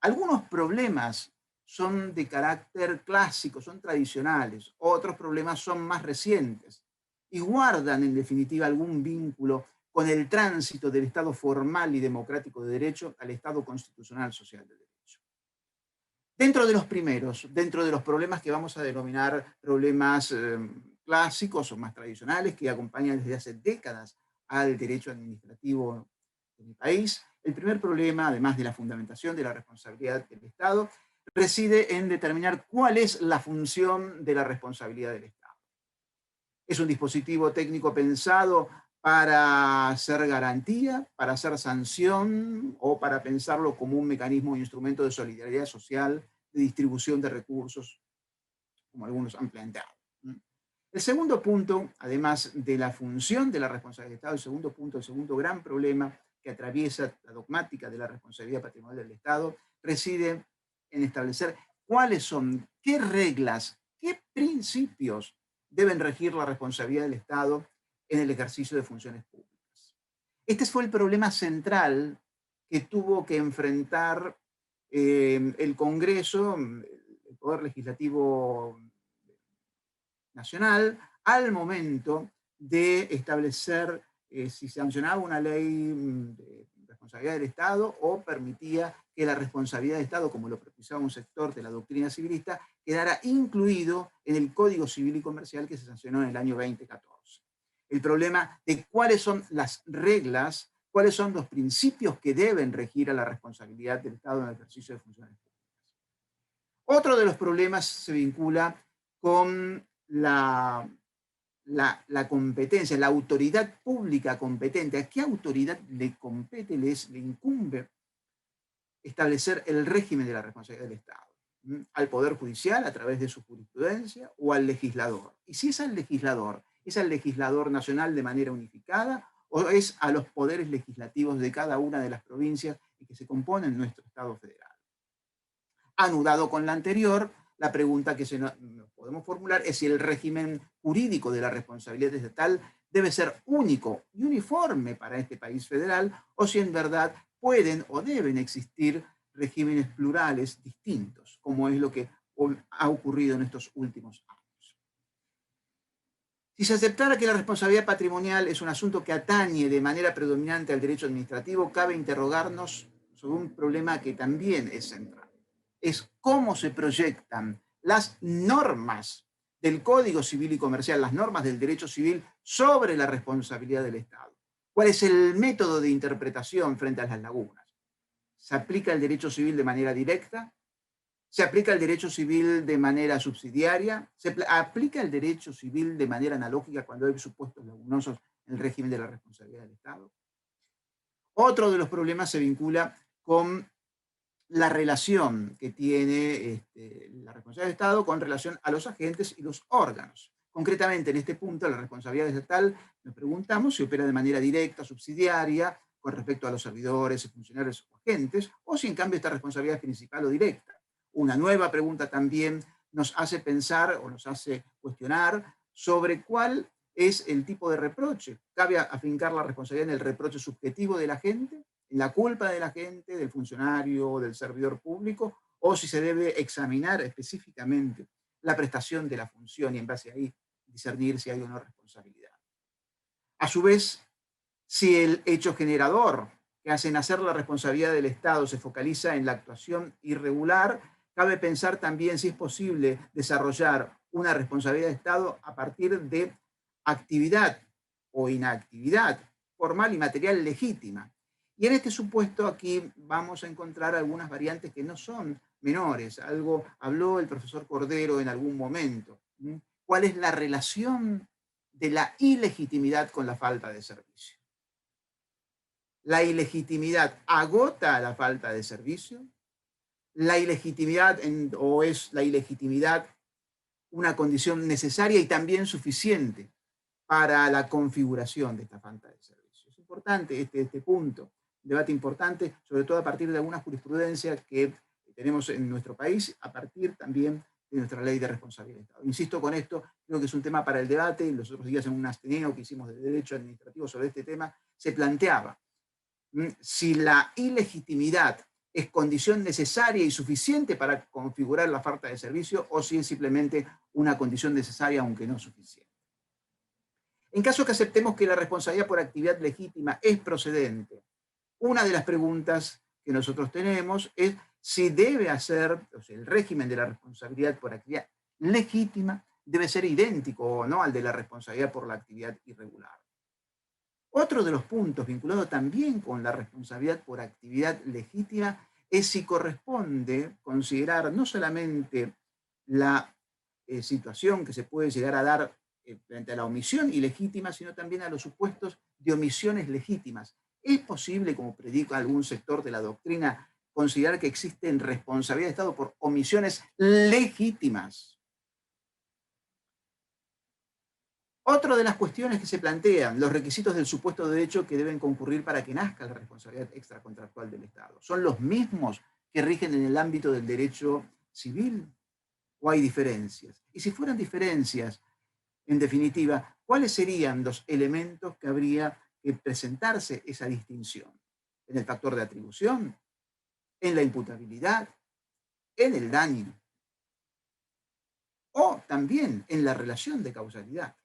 Speaker 3: Algunos problemas son de carácter clásico, son tradicionales, otros problemas son más recientes y guardan en definitiva algún vínculo con el tránsito del Estado formal y democrático de derecho al Estado constitucional social de derecho. Dentro de los primeros, dentro de los problemas que vamos a denominar problemas clásicos o más tradicionales que acompañan desde hace décadas al derecho administrativo de mi país, el primer problema, además de la fundamentación de la responsabilidad del Estado, reside en determinar cuál es la función de la responsabilidad del Estado. Es un dispositivo técnico pensado para ser garantía, para ser sanción o para pensarlo como un mecanismo e instrumento de solidaridad social, de distribución de recursos. como algunos han planteado. El segundo punto, además de la función de la responsabilidad del Estado, el segundo punto, el segundo gran problema que atraviesa la dogmática de la responsabilidad patrimonial del Estado, reside en establecer cuáles son, qué reglas, qué principios deben regir la responsabilidad del Estado en el ejercicio de funciones públicas. Este fue el problema central que tuvo que enfrentar el Congreso, el Poder Legislativo Nacional, al momento de establecer si sancionaba una ley de responsabilidad del Estado o permitía que la responsabilidad del Estado, como lo precisaba un sector de la doctrina civilista, quedara incluido en el Código Civil y Comercial que se sancionó en el año 2014. El problema de cuáles son las reglas, cuáles son los principios que deben regir a la responsabilidad del Estado en el ejercicio de funciones públicas. Otro de los problemas se vincula con la competencia, la autoridad pública competente. ¿A qué autoridad le compete, le incumbe establecer el régimen de la responsabilidad del Estado? ¿Al Poder Judicial a través de su jurisprudencia o al legislador? Y si es al legislador nacional de manera unificada o es a los poderes legislativos de cada una de las provincias y que se componen nuestro Estado federal. Anudado con la anterior, la pregunta que nos podemos formular es si el régimen jurídico de la responsabilidad estatal debe ser único y uniforme para este país federal o si en verdad pueden o deben existir regímenes plurales distintos, como es lo que ha ocurrido en estos últimos años. Si se aceptara que la responsabilidad patrimonial es un asunto que atañe de manera predominante al derecho administrativo, cabe interrogarnos sobre un problema que también es central. Es cómo se proyectan las normas del Código Civil y Comercial, las normas del derecho civil sobre la responsabilidad del Estado. ¿Cuál es el método de interpretación frente a las lagunas? ¿Se aplica el derecho civil de manera directa? ¿Se aplica el derecho civil de manera subsidiaria? ¿Se aplica el derecho civil de manera analógica cuando hay supuestos lagunosos en el régimen de la responsabilidad del Estado? Otro de los problemas se vincula con la relación que tiene la responsabilidad del Estado con relación a los agentes y los órganos. Concretamente, en este punto, la responsabilidad estatal, nos preguntamos si opera de manera directa, subsidiaria, con respecto a los servidores, funcionarios o agentes, o si en cambio esta responsabilidad es principal o directa. Una nueva pregunta también nos hace pensar o nos hace cuestionar sobre cuál es el tipo de reproche. ¿Cabe afincar la responsabilidad en el reproche subjetivo de la gente, en la culpa de la gente, del funcionario, del servidor público, o si se debe examinar específicamente la prestación de la función y en base a ahí discernir si hay o no responsabilidad? A su vez, si el hecho generador que hace nacer la responsabilidad del Estado se focaliza en la actuación irregular, cabe pensar también si es posible desarrollar una responsabilidad de Estado a partir de actividad o inactividad formal y material legítima. Y en este supuesto aquí vamos a encontrar algunas variantes que no son menores. Algo habló el profesor Cordero en algún momento. ¿Cuál es la relación de la ilegitimidad con la falta de servicio? ¿La ilegitimidad agota la falta de servicio? ¿La ilegitimidad o es la ilegitimidad una condición necesaria y también suficiente para la configuración de esta falta de servicio? Es importante este punto, un debate importante, sobre todo a partir de algunas jurisprudencias que tenemos en nuestro país, a partir también de nuestra ley de responsabilidad del Estado. Insisto con esto, creo que es un tema para el debate. Los otros días en un asteneo que hicimos de Derecho Administrativo sobre este tema, se planteaba si la ilegitimidad es condición necesaria y suficiente para configurar la falta de servicio o si es simplemente una condición necesaria aunque no suficiente. En caso que aceptemos que la responsabilidad por actividad legítima es procedente, una de las preguntas que nosotros tenemos es si debe hacer, o sea, el régimen de la responsabilidad por actividad legítima debe ser idéntico o no al de la responsabilidad por la actividad irregular. Otro de los puntos vinculado también con la responsabilidad por actividad legítima es si corresponde considerar no solamente la situación que se puede llegar a dar frente a la omisión ilegítima, sino también a los supuestos de omisiones legítimas. ¿Es posible, como predica algún sector de la doctrina, considerar que existen responsabilidad de Estado por omisiones legítimas? Otra de las cuestiones que se plantean, los requisitos del supuesto derecho que deben concurrir para que nazca la responsabilidad extracontractual del Estado. ¿Son los mismos que rigen en el ámbito del derecho civil? ¿O hay diferencias? Y si fueran diferencias, en definitiva, ¿cuáles serían los elementos que habría que presentarse esa distinción? ¿En el factor de atribución? ¿En la imputabilidad? ¿En el daño? ¿O también en la relación de causalidad?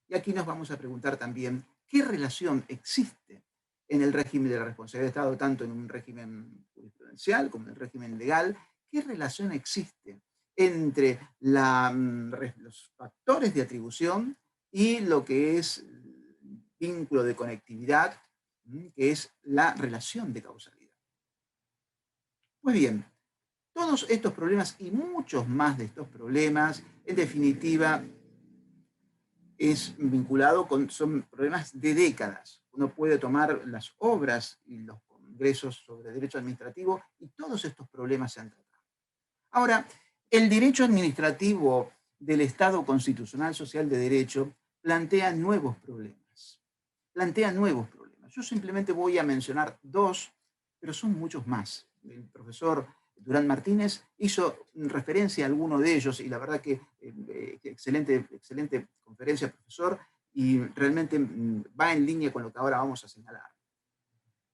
Speaker 3: Y aquí nos vamos a preguntar también qué relación existe en el régimen de la responsabilidad del Estado, tanto en un régimen jurisprudencial como en el régimen legal. ¿Qué relación existe entre los factores de atribución y lo que es el vínculo de conectividad, que es la relación de causalidad? Pues bien, todos estos problemas y muchos más de estos problemas, en definitiva, es vinculado son problemas de décadas. Uno puede tomar las obras y los congresos sobre derecho administrativo y todos estos problemas se han tratado. Ahora, el derecho administrativo del Estado constitucional social de derecho plantea nuevos problemas. Yo simplemente voy a mencionar dos, pero son muchos más. El profesor Durán Martínez hizo referencia a alguno de ellos y la verdad que excelente conferencia, profesor, y realmente va en línea con lo que ahora vamos a señalar.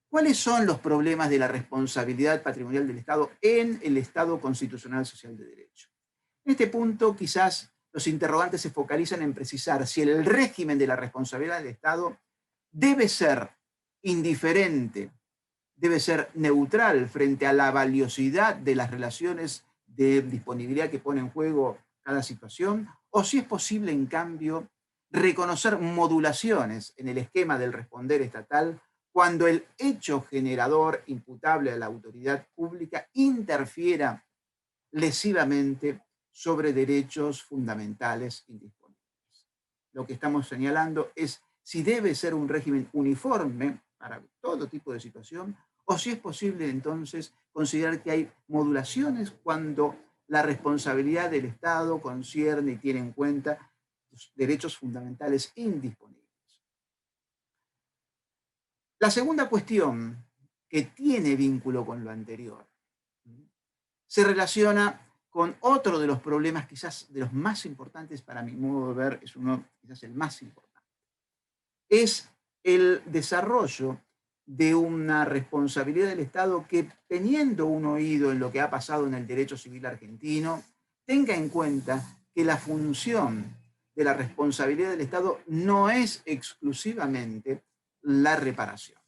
Speaker 3: ¿Cuáles son los problemas de la responsabilidad patrimonial del Estado en el Estado constitucional social de derecho? En este punto, quizás los interrogantes se focalizan en precisar si el régimen de la responsabilidad del Estado debe ser indiferente, debe ser neutral frente a la valiosidad de las relaciones de disponibilidad que pone en juego cada situación, o si es posible, en cambio, reconocer modulaciones en el esquema del responder estatal cuando el hecho generador imputable a la autoridad pública interfiera lesivamente sobre derechos fundamentales indisponibles. Lo que estamos señalando es si debe ser un régimen uniforme para todo tipo de situación, o si es posible entonces considerar que hay modulaciones cuando la responsabilidad del Estado concierne y tiene en cuenta los derechos fundamentales indisponibles. La segunda cuestión que tiene vínculo con lo anterior se relaciona con otro de los problemas, quizás de los más importantes para mi modo de ver, es uno quizás el más importante. Es el desarrollo de una responsabilidad del Estado que, teniendo un oído en lo que ha pasado en el derecho civil argentino, tenga en cuenta que la función de la responsabilidad del Estado no es exclusivamente la reparación.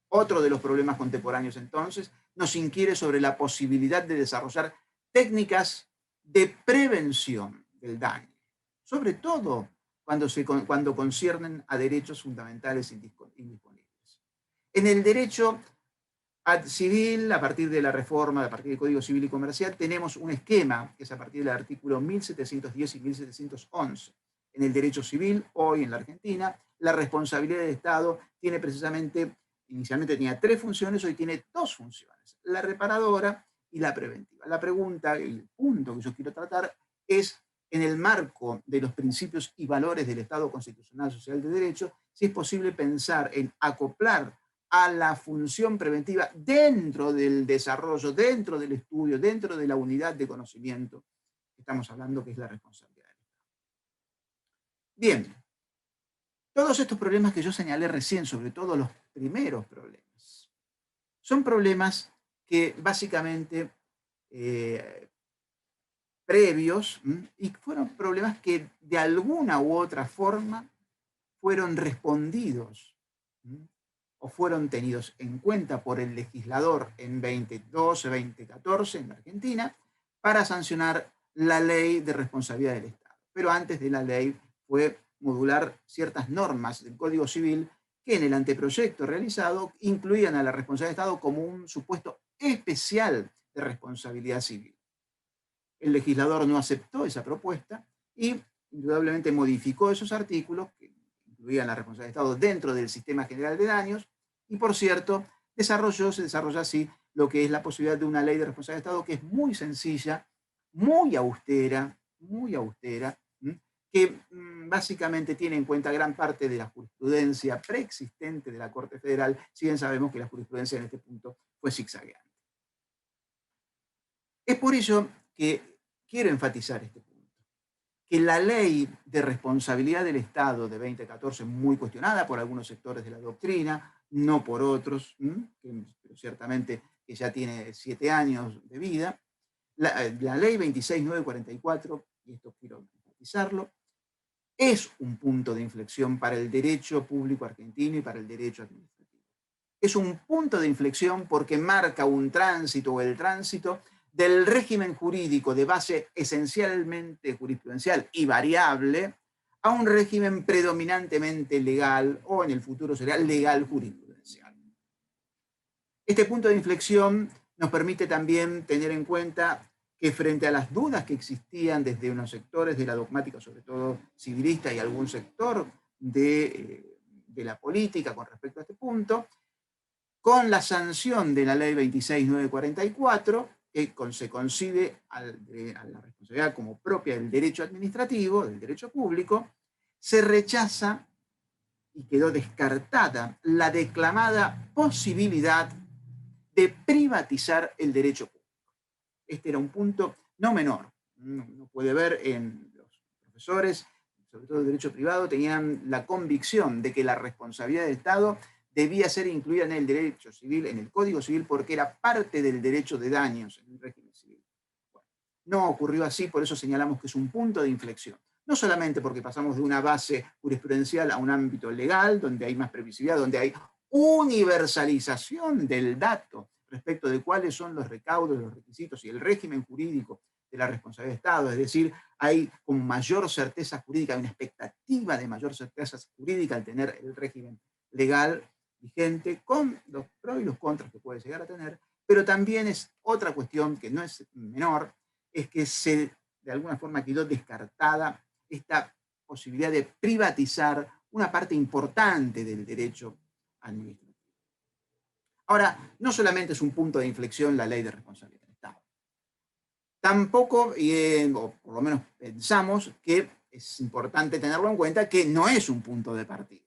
Speaker 3: Otro de los problemas contemporáneos, entonces, nos inquiere sobre la posibilidad de desarrollar técnicas de prevención del daño, sobre todo cuando conciernen a derechos fundamentales indisponibles. En el derecho civil, a partir de la reforma, a partir del Código Civil y Comercial, tenemos un esquema que es a partir del artículo 1710 y 1711. En el derecho civil, hoy en la Argentina, la responsabilidad del Estado tiene precisamente, inicialmente tenía 3 funciones, hoy tiene 2 funciones, la reparadora y la preventiva. La pregunta, el punto que yo quiero tratar es, en el marco de los principios y valores del Estado constitucional social de derecho, si es posible pensar en acoplar a la función preventiva dentro del desarrollo, dentro del estudio, dentro de la unidad de conocimiento que estamos hablando, que es la responsabilidad del Estado. Bien, todos estos problemas que yo señalé recién, sobre todo los primeros problemas, son problemas que básicamente previos, y fueron problemas que de alguna u otra forma fueron respondidos o fueron tenidos en cuenta por el legislador en 2012, 2014 en la Argentina para sancionar la ley de responsabilidad del Estado. Pero antes de la ley fue modular ciertas normas del Código Civil que en el anteproyecto realizado incluían a la responsabilidad del Estado como un supuesto especial de responsabilidad civil. El legislador no aceptó esa propuesta y indudablemente modificó esos artículos que incluían la responsabilidad del Estado dentro del sistema general de daños y, por cierto, se desarrolla así lo que es la posibilidad de una ley de responsabilidad del Estado que es muy sencilla, muy austera, que básicamente tiene en cuenta gran parte de la jurisprudencia preexistente de la Corte Federal, si bien sabemos que la jurisprudencia en este punto fue zigzagueante. Es por ello que quiero enfatizar este punto, que la ley de responsabilidad del Estado de 2014, muy cuestionada por algunos sectores de la doctrina, no por otros, pero ciertamente que ya tiene 7 años de vida, la ley 26944, y esto quiero enfatizarlo, es un punto de inflexión para el derecho público argentino y para el derecho administrativo. Es un punto de inflexión porque marca un tránsito o el tránsito del régimen jurídico de base esencialmente jurisprudencial y variable a un régimen predominantemente legal, o en el futuro será legal jurisprudencial. Este punto de inflexión nos permite también tener en cuenta que frente a las dudas que existían desde unos sectores de la dogmática, sobre todo civilista, y algún sector de la política con respecto a este punto, con la sanción de la ley 26944, que se concibe a la responsabilidad como propia del derecho administrativo, del derecho público, se rechaza y quedó descartada la declamada posibilidad de privatizar el derecho público. Este era un punto no menor. Uno puede ver en los profesores, sobre todo el derecho privado, tenían la convicción de que la responsabilidad del Estado debía ser incluida en el derecho civil, en el Código Civil, porque era parte del derecho de daños en el régimen civil. Bueno, no ocurrió así, por eso señalamos que es un punto de inflexión. No solamente porque pasamos de una base jurisprudencial a un ámbito legal, donde hay más previsibilidad, donde hay universalización del dato respecto de cuáles son los recaudos, los requisitos y el régimen jurídico de la responsabilidad de Estado, es decir, hay con mayor certeza jurídica, hay una expectativa de mayor certeza jurídica al tener el régimen legal vigente, con los pros y los contras que puede llegar a tener, pero también es otra cuestión que no es menor, es que de alguna forma quedó descartada esta posibilidad de privatizar una parte importante del derecho administrativo. Ahora, no solamente es un punto de inflexión la ley de responsabilidad del Estado. Tampoco, o por lo menos pensamos que es importante tenerlo en cuenta, que no es un punto de partida.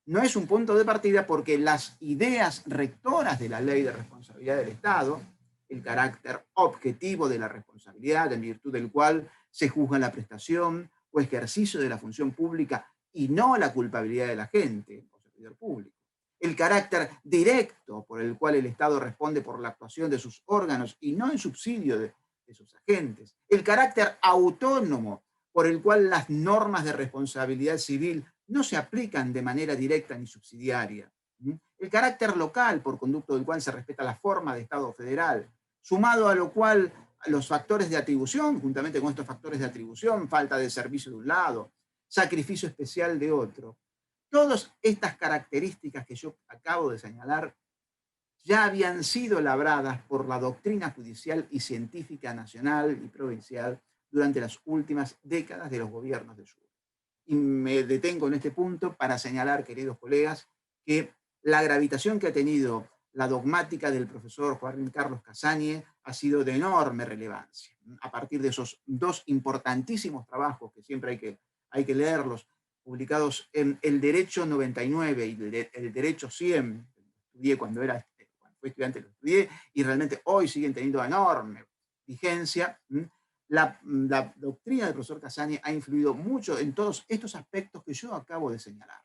Speaker 3: No es un punto de partida porque las ideas rectoras de la ley de responsabilidad del Estado, el carácter objetivo de la responsabilidad, en virtud del cual se juzga la prestación o ejercicio de la función pública y no la culpabilidad de la gente o servidor público, el carácter directo por el cual el Estado responde por la actuación de sus órganos y no en subsidio de sus agentes, el carácter autónomo por el cual las normas de responsabilidad civil no se aplican de manera directa ni subsidiaria, el carácter local por conducto del cual se respeta la forma de Estado federal, sumado a lo cual los factores de atribución, juntamente con estos factores de atribución, falta de servicio de un lado, sacrificio especial de otro. Todas estas características que yo acabo de señalar ya habían sido labradas por la doctrina judicial y científica nacional y provincial durante las últimas décadas de los gobiernos del sur. Y me detengo en este punto para señalar, queridos colegas, que la gravitación que ha tenido la dogmática del profesor Juan Carlos Casagne ha sido de enorme relevancia. A partir de esos dos importantísimos trabajos que siempre hay que leerlos, publicados en El Derecho 99 y el Derecho 100, estudié cuando fui estudiante, lo estudié, y realmente hoy siguen teniendo enorme vigencia. La doctrina del profesor Casagne ha influido mucho en todos estos aspectos que yo acabo de señalar.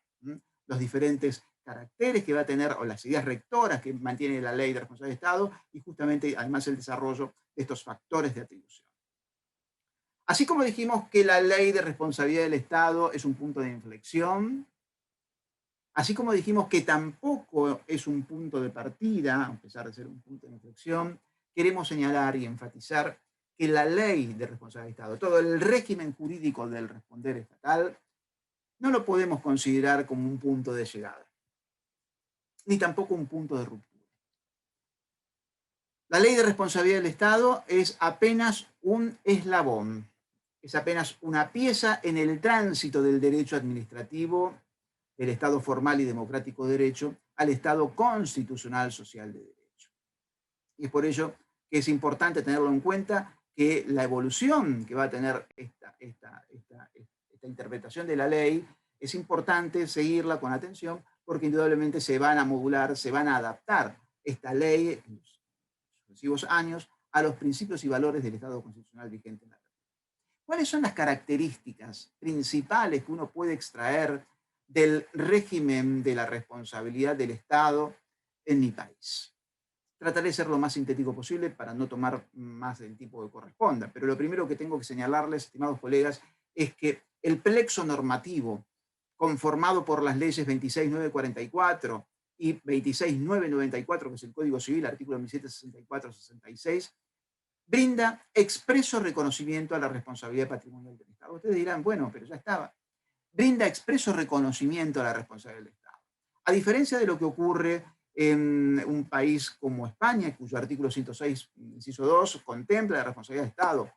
Speaker 3: Los diferentes caracteres que va a tener, o las ideas rectoras que mantiene la ley de responsabilidad del Estado, y justamente además el desarrollo de estos factores de atribución. Así como dijimos que la ley de responsabilidad del Estado es un punto de inflexión, así como dijimos que tampoco es un punto de partida, a pesar de ser un punto de inflexión, queremos señalar y enfatizar que la ley de responsabilidad del Estado, todo el régimen jurídico del responder estatal, no lo podemos considerar como un punto de llegada, ni tampoco un punto de ruptura. La ley de responsabilidad del Estado es apenas un eslabón, es apenas una pieza en el tránsito del derecho administrativo, del Estado formal y democrático de derecho, al Estado constitucional social de derecho. Y es por ello que es importante tenerlo en cuenta, que la evolución que va a tener esta interpretación de la ley, es importante seguirla con atención porque indudablemente se van a modular, se van a adaptar esta ley en los sucesivos años a los principios y valores del Estado constitucional vigente en la República. ¿Cuáles son las características principales que uno puede extraer del régimen de la responsabilidad del Estado en mi país? Trataré de ser lo más sintético posible para no tomar más del tiempo que corresponda, pero lo primero que tengo que señalarles, estimados colegas, es que el plexo normativo conformado por las leyes 26.944 y 26.994, que es el Código Civil, artículo 1764-66, brinda expreso reconocimiento a la responsabilidad patrimonial del Estado. Ustedes dirán, bueno, pero ya estaba. Brinda expreso reconocimiento a la responsabilidad del Estado. A diferencia de lo que ocurre en un país como España, cuyo artículo 106, inciso 2, contempla la responsabilidad del Estado,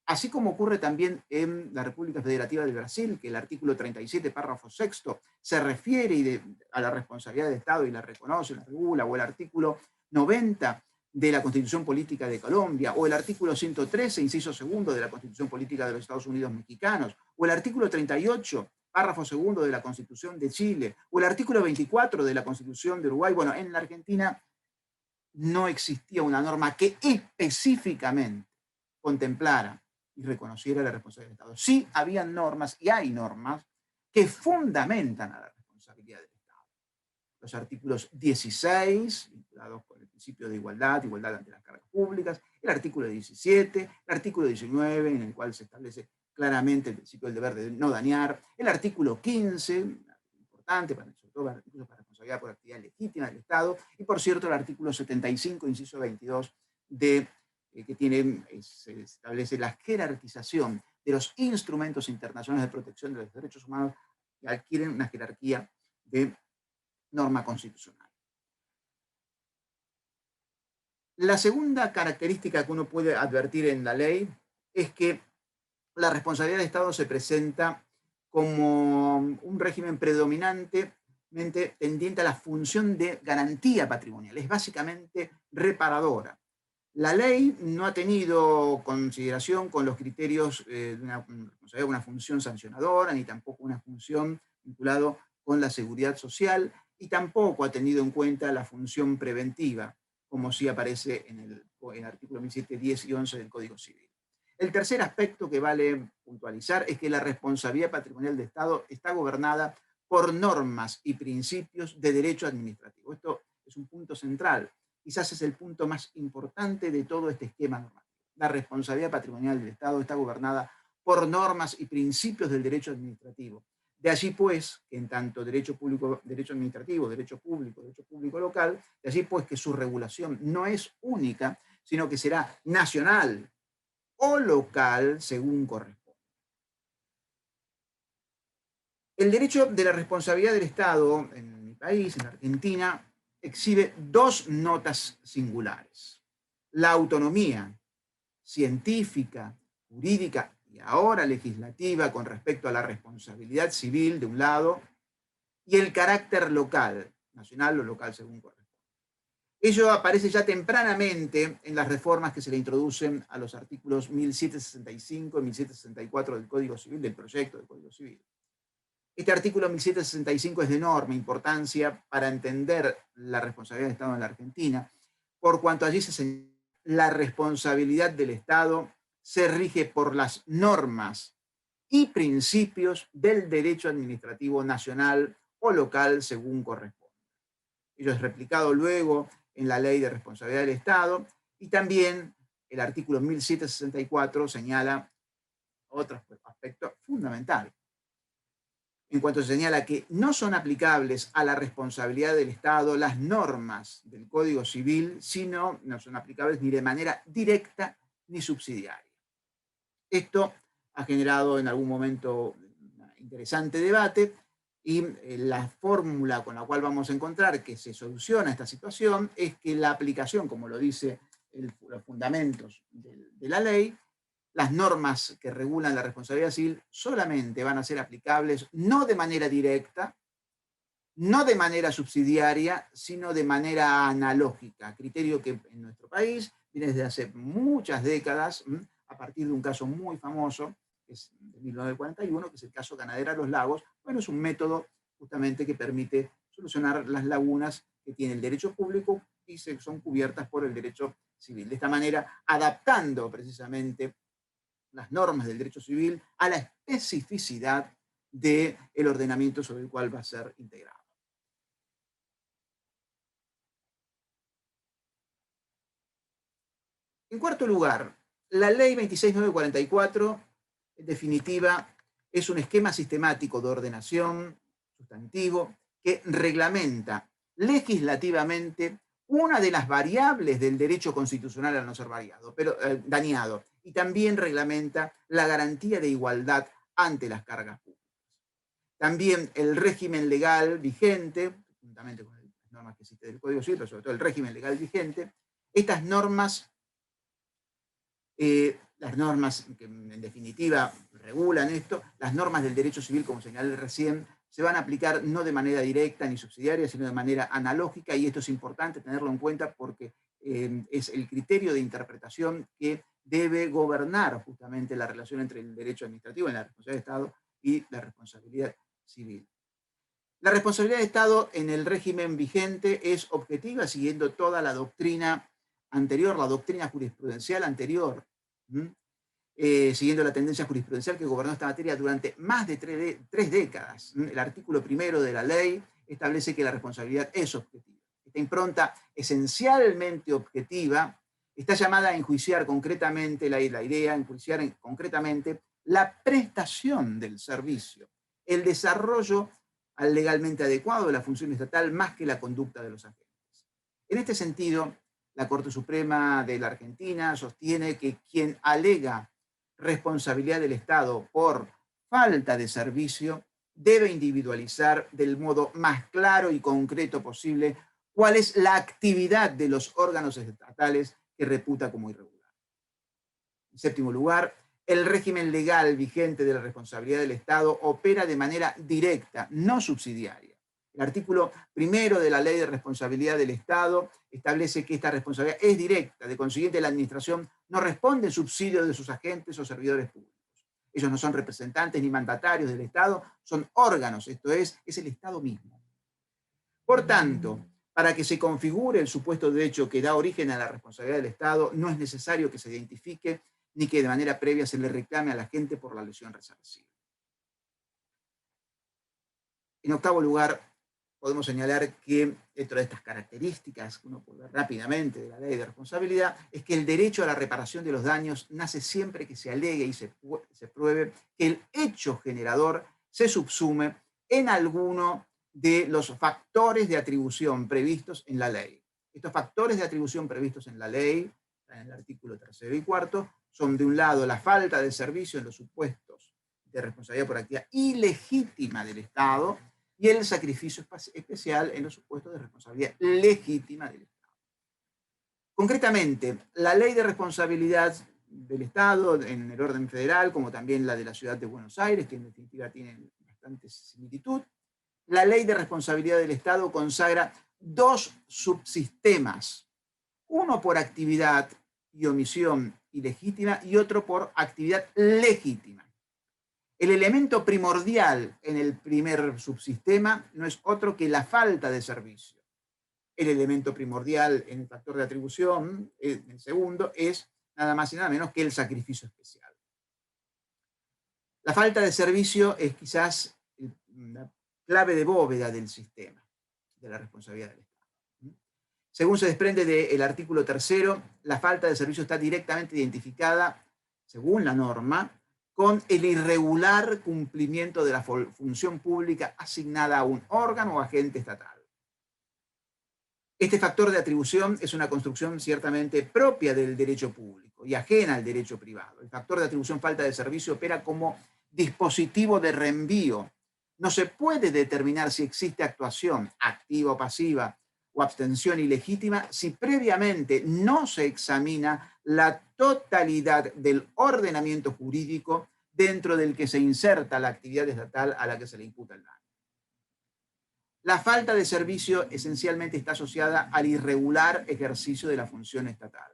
Speaker 3: así como ocurre también en la República Federativa del Brasil, que el artículo 37, párrafo 6, se refiere a la responsabilidad del Estado y la reconoce, la regula, o el artículo 90 de la Constitución Política de Colombia, o el artículo 113, inciso 2 de la Constitución Política de los Estados Unidos Mexicanos, o el artículo 38, párrafo 2 de la Constitución de Chile, o el artículo 24 de la Constitución de Uruguay. Bueno, en la Argentina no existía una norma que específicamente contemplara y reconociera la responsabilidad del Estado. Sí había normas, y hay normas, que fundamentan a la responsabilidad del Estado. Los artículos 16, vinculados con el principio de igualdad ante las cargas públicas, el artículo 17, el artículo 19, en el cual se establece claramente el principio del deber de no dañar, el artículo 15, importante, sobre todo artículos para responsabilidad por actividad legítima del Estado, y por cierto el artículo 75, inciso 22, que se establece la jerarquización de los instrumentos internacionales de protección de los derechos humanos que adquieren una jerarquía de norma constitucional. La segunda característica que uno puede advertir en la ley es que la responsabilidad del Estado se presenta como un régimen predominantemente tendiente a la función de garantía patrimonial, es básicamente reparadora. La ley no ha tenido consideración con los criterios de una función sancionadora, ni tampoco una función vinculada con la seguridad social, y tampoco ha tenido en cuenta la función preventiva, como sí aparece en el artículo 17, 10 y 11 del Código Civil. El tercer aspecto que vale puntualizar es que la responsabilidad patrimonial del Estado está gobernada por normas y principios de derecho administrativo. Esto es un punto central. Quizás es el punto más importante de todo este esquema normativo. La responsabilidad patrimonial del Estado está gobernada por normas y principios del derecho administrativo. De allí, pues, que en tanto derecho público, derecho administrativo, derecho público local, de allí, pues, que su regulación no es única, sino que será nacional o local según corresponda. El derecho de la responsabilidad del Estado en mi país, en la Argentina, exhibe dos notas singulares: la autonomía científica, jurídica y ahora legislativa con respecto a la responsabilidad civil de un lado, y el carácter local, nacional o local según corresponde. Ello aparece ya tempranamente en las reformas que se le introducen a los artículos 1765 y 1764 del Código Civil, del proyecto del Código Civil. Este artículo 1765 es de enorme importancia para entender la responsabilidad del Estado en la Argentina, por cuanto allí se señala la responsabilidad del Estado se rige por las normas y principios del derecho administrativo nacional o local según corresponde. Ello es replicado luego en la Ley de Responsabilidad del Estado, y también el artículo 1764 señala otro aspecto fundamental, en cuanto se señala que no son aplicables a la responsabilidad del Estado las normas del Código Civil, sino no son aplicables ni de manera directa ni subsidiaria. Esto ha generado en algún momento un interesante debate, y la fórmula con la cual vamos a encontrar que se soluciona esta situación es que la aplicación, como lo dice los fundamentos de la ley, las normas que regulan la responsabilidad civil solamente van a ser aplicables no de manera directa, no de manera subsidiaria, sino de manera analógica, criterio que en nuestro país viene desde hace muchas décadas, a partir de un caso muy famoso, que es de 1941, que es el caso Ganadera Los Lagos. Bueno, es un método justamente que permite solucionar las lagunas que tiene el derecho público y son cubiertas por el derecho civil. De esta manera, adaptando precisamente las normas del derecho civil a la especificidad del ordenamiento sobre el cual va a ser integrado. En cuarto lugar, la ley 26.944, en definitiva, es un esquema sistemático de ordenación sustantivo que reglamenta legislativamente una de las variables del derecho constitucional al no ser dañado, y también reglamenta la garantía de igualdad ante las cargas públicas. También el régimen legal vigente, juntamente con las normas que existen del Código Civil, pero sobre todo el régimen legal vigente, estas normas, las normas que en definitiva regulan esto, las normas del derecho civil, como señalé recién, se van a aplicar no de manera directa ni subsidiaria, sino de manera analógica, y esto es importante tenerlo en cuenta porque es el criterio de interpretación que debe gobernar justamente la relación entre el derecho administrativo, en la responsabilidad del Estado, y la responsabilidad civil. La responsabilidad del Estado en el régimen vigente es objetiva, siguiendo toda la doctrina anterior, la doctrina jurisprudencial anterior, siguiendo la tendencia jurisprudencial que gobernó esta materia durante más de tres décadas. El artículo 1 de la ley establece que la responsabilidad es objetiva. Esta impronta esencialmente objetiva está llamada a enjuiciar concretamente concretamente la prestación del servicio, el desarrollo al legalmente adecuado de la función estatal más que la conducta de los agentes. En este sentido, la Corte Suprema de la Argentina sostiene que quien alega responsabilidad del Estado por falta de servicio debe individualizar del modo más claro y concreto posible cuál es la actividad de los órganos estatales que reputa como irregular. En séptimo lugar, el régimen legal vigente de la responsabilidad del Estado opera de manera directa, no subsidiaria. El artículo 1 de la Ley de Responsabilidad del Estado establece que esta responsabilidad es directa, de consiguiente la administración no responde en subsidio de sus agentes o servidores públicos. Ellos no son representantes ni mandatarios del Estado, son órganos, esto es el Estado mismo. Por tanto, para que se configure el supuesto derecho que da origen a la responsabilidad del Estado, no es necesario que se identifique ni que de manera previa se le reclame a la gente por la lesión resarcible. En octavo lugar, podemos señalar que dentro de estas características que uno puede ver rápidamente de la ley de responsabilidad, es que el derecho a la reparación de los daños nace siempre que se alegue y se pruebe que el hecho generador se subsume en alguno de los factores de atribución previstos en la ley. Estos factores de atribución previstos en la ley, en el artículo 3 y 4, son de un lado la falta de servicio en los supuestos de responsabilidad por actividad ilegítima del Estado, y el sacrificio especial en los supuestos de responsabilidad legítima del Estado. Concretamente, la ley de responsabilidad del Estado en el orden federal, como también la de la Ciudad de Buenos Aires, que en definitiva tienen bastante similitud, la ley de responsabilidad del Estado consagra dos subsistemas, uno por actividad y omisión ilegítima y otro por actividad legítima. El elemento primordial en el primer subsistema no es otro que la falta de servicio. El elemento primordial en el factor de atribución, en el segundo, es nada más y nada menos que el sacrificio especial. La falta de servicio es quizás la clave de bóveda del sistema, de la responsabilidad del Estado. Según se desprende del artículo 3, la falta de servicio está directamente identificada, según la norma, con el irregular cumplimiento de la función pública asignada a un órgano o agente estatal. Este factor de atribución es una construcción ciertamente propia del derecho público y ajena al derecho privado. El factor de atribución falta de servicio opera como dispositivo de reenvío. No se puede determinar si existe actuación activa o pasiva o abstención ilegítima si previamente no se examina la totalidad del ordenamiento jurídico dentro del que se inserta la actividad estatal a la que se le imputa el daño. La falta de servicio esencialmente está asociada al irregular ejercicio de la función estatal.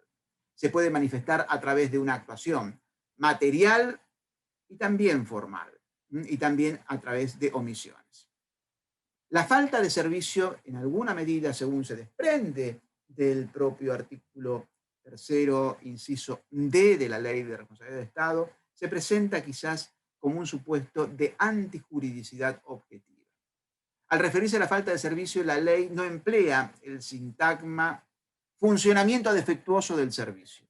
Speaker 3: Se puede manifestar a través de una actuación material y también formal, y también a través de omisiones. La falta de servicio, en alguna medida, según se desprende del propio artículo 3º, inciso D de la Ley de Responsabilidad del Estado, se presenta quizás como un supuesto de antijuridicidad objetiva. Al referirse a la falta de servicio, la ley no emplea el sintagma funcionamiento defectuoso del servicio.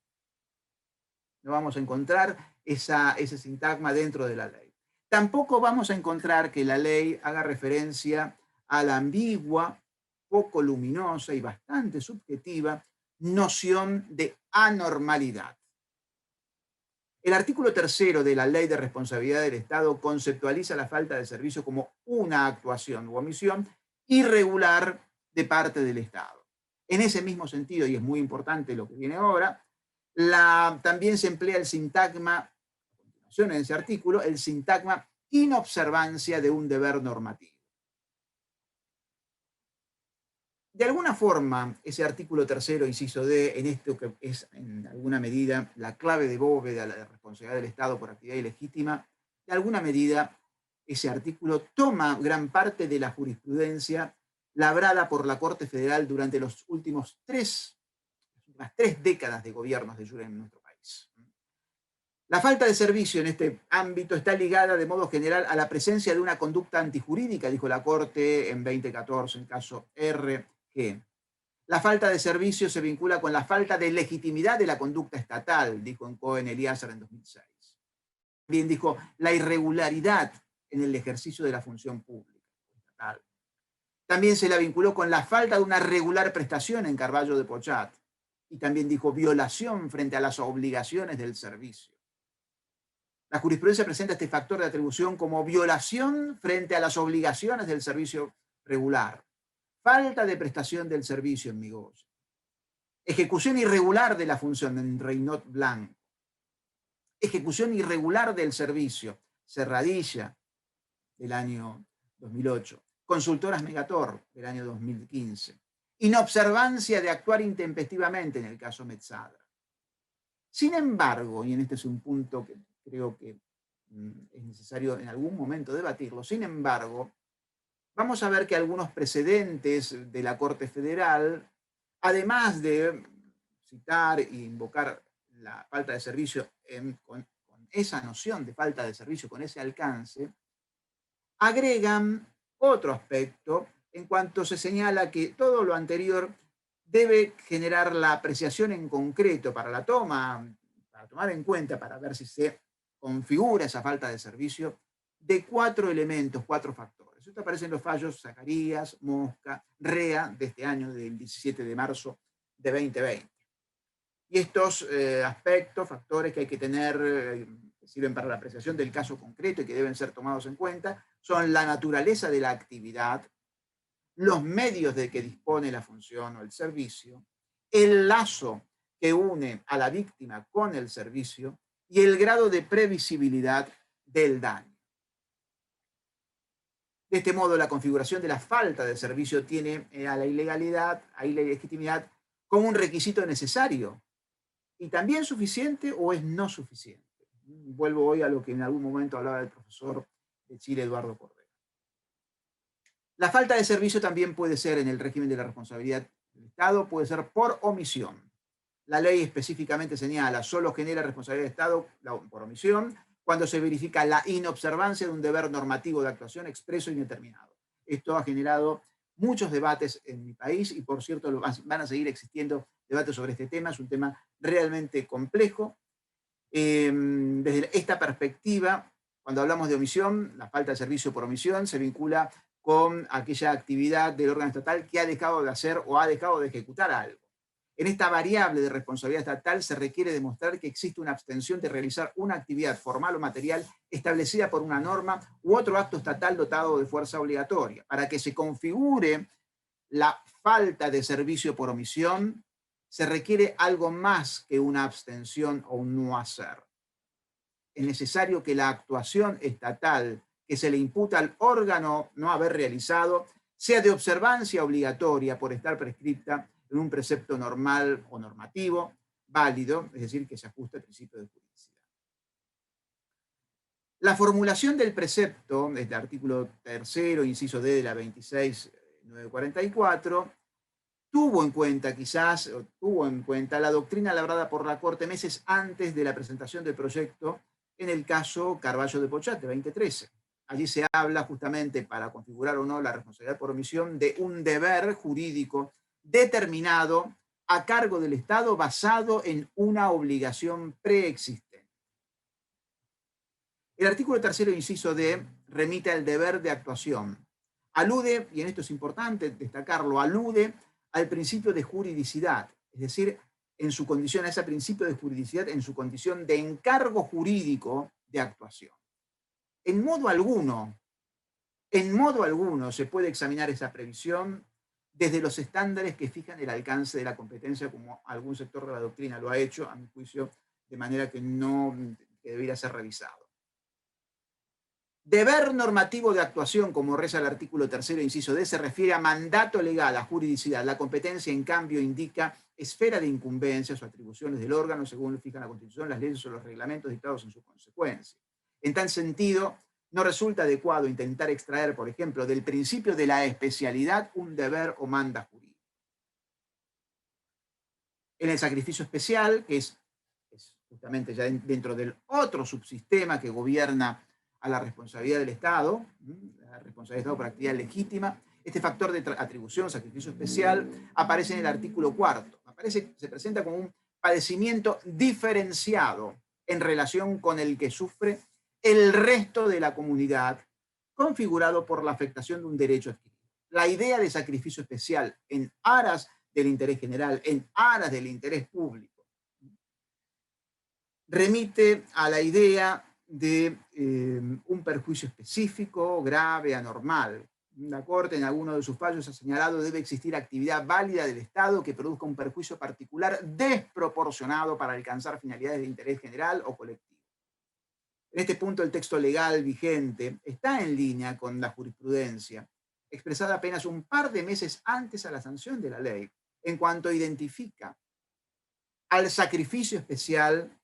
Speaker 3: No vamos a encontrar ese sintagma dentro de la ley. Tampoco vamos a encontrar que la ley haga referencia a la ambigua, poco luminosa y bastante subjetiva noción de anormalidad. El artículo 3º de la Ley de Responsabilidad del Estado conceptualiza la falta de servicio como una actuación u omisión irregular de parte del Estado. En ese mismo sentido, y es muy importante lo que viene ahora, también se emplea el sintagma, a continuación en ese artículo, el sintagma inobservancia de un deber normativo. De alguna forma, ese artículo 3º, inciso D, en esto que es en alguna medida la clave de bóveda de la responsabilidad del Estado por actividad ilegítima, de alguna medida ese artículo toma gran parte de la jurisprudencia labrada por la Corte Federal durante las últimas tres décadas de gobiernos de jure en nuestro país. La falta de servicio en este ámbito está ligada de modo general a la presencia de una conducta antijurídica, dijo la Corte en 2014, en caso R. La falta de servicio se vincula con la falta de legitimidad de la conducta estatal, dijo en Cohen Eliezer en 2006. También dijo la irregularidad en el ejercicio de la función pública estatal. También se la vinculó con la falta de una regular prestación en Carballo de Pochat. Y también dijo violación frente a las obligaciones del servicio. La jurisprudencia presenta este factor de atribución como violación frente a las obligaciones del servicio regular. Falta de prestación del servicio en Migoya. Ejecución irregular de la función en Reynot Blanc. Ejecución irregular del servicio. Serradilla, del año 2008. Consultoras Megator, del año 2015. Inobservancia de actuar intempestivamente en el caso Metzadra. Sin embargo, y en este es un punto que creo que es necesario en algún momento debatirlo, sin embargo, vamos a ver que algunos precedentes de la Corte Federal, además de citar e invocar la falta de servicio con esa noción de falta de servicio, con ese alcance, agregan otro aspecto en cuanto se señala que todo lo anterior debe generar la apreciación en concreto para tomar en cuenta, para ver si se configura esa falta de servicio, de 4 elementos, 4 factores. Esto aparece en los fallos Zacarías, Mosca, Rea, de este año, del 17 de marzo de 2020. Y estos aspectos, factores que hay que tener, que sirven para la apreciación del caso concreto y que deben ser tomados en cuenta, son la naturaleza de la actividad, los medios de que dispone la función o el servicio, el lazo que une a la víctima con el servicio y el grado de previsibilidad del daño. De este modo, la configuración de la falta de servicio tiene a la ilegalidad, a la ilegitimidad, como un requisito necesario y también suficiente o es no suficiente. Vuelvo hoy a lo que en algún momento hablaba el profesor de Chile, Eduardo Cordero. La falta de servicio también puede ser en el régimen de la responsabilidad del Estado, puede ser por omisión. La ley específicamente señala, solo genera responsabilidad del Estado por omisión cuando se verifica la inobservancia de un deber normativo de actuación expreso y determinado. Esto ha generado muchos debates en mi país y, por cierto, van a seguir existiendo debates sobre este tema. Es un tema realmente complejo. Desde esta perspectiva, cuando hablamos de omisión, la falta de servicio por omisión se vincula con aquella actividad del órgano estatal que ha dejado de hacer o ha dejado de ejecutar algo. En esta variable de responsabilidad estatal se requiere demostrar que existe una abstención de realizar una actividad formal o material establecida por una norma u otro acto estatal dotado de fuerza obligatoria. Para que se configure la falta de servicio por omisión, se requiere algo más que una abstención o un no hacer. Es necesario que la actuación estatal que se le imputa al órgano no haber realizado sea de observancia obligatoria por estar prescripta en un precepto normal o normativo válido, es decir, que se ajuste al principio de juridicidad. La formulación del precepto, desde el artículo 3º, inciso D de la 26.944, tuvo en cuenta la doctrina elaborada por la Corte meses antes de la presentación del proyecto en el caso Carballo de Pochat de 2013. Allí se habla justamente, para configurar o no la responsabilidad por omisión, de un deber jurídico determinado a cargo del Estado basado en una obligación preexistente. El artículo 3º, inciso D, remite al deber de actuación. Alude, y en esto es importante destacarlo, alude al principio de juridicidad, es decir, en su condición, a ese principio de juridicidad, en su condición de encargo jurídico de actuación. En modo alguno se puede examinar esa previsión desde los estándares que fijan el alcance de la competencia, como algún sector de la doctrina lo ha hecho, a mi juicio, de manera que debería ser revisado. Deber normativo de actuación, como reza el artículo 3º, inciso D, se refiere a mandato legal, a juridicidad. La competencia, en cambio, indica esfera de incumbencias o atribuciones del órgano, según lo fija la Constitución, las leyes o los reglamentos dictados en su consecuencia. En tal sentido, no resulta adecuado intentar extraer, por ejemplo, del principio de la especialidad un deber o manda jurídico. En el sacrificio especial, que es justamente ya dentro del otro subsistema que gobierna a la responsabilidad del Estado, la responsabilidad del Estado por actividad legítima, este factor de atribución, sacrificio especial, aparece en el artículo 4º. Se presenta como un padecimiento diferenciado en relación con el que sufre el resto de la comunidad, configurado por la afectación de un derecho adquirido. La idea de sacrificio especial en aras del interés general, en aras del interés público, remite a la idea de un perjuicio específico, grave, anormal. La Corte, en alguno de sus fallos, ha señalado que debe existir actividad válida del Estado que produzca un perjuicio particular desproporcionado para alcanzar finalidades de interés general o colectivo. En este punto, el texto legal vigente está en línea con la jurisprudencia, expresada apenas un par de meses antes a la sanción de la ley, en cuanto identifica al sacrificio especial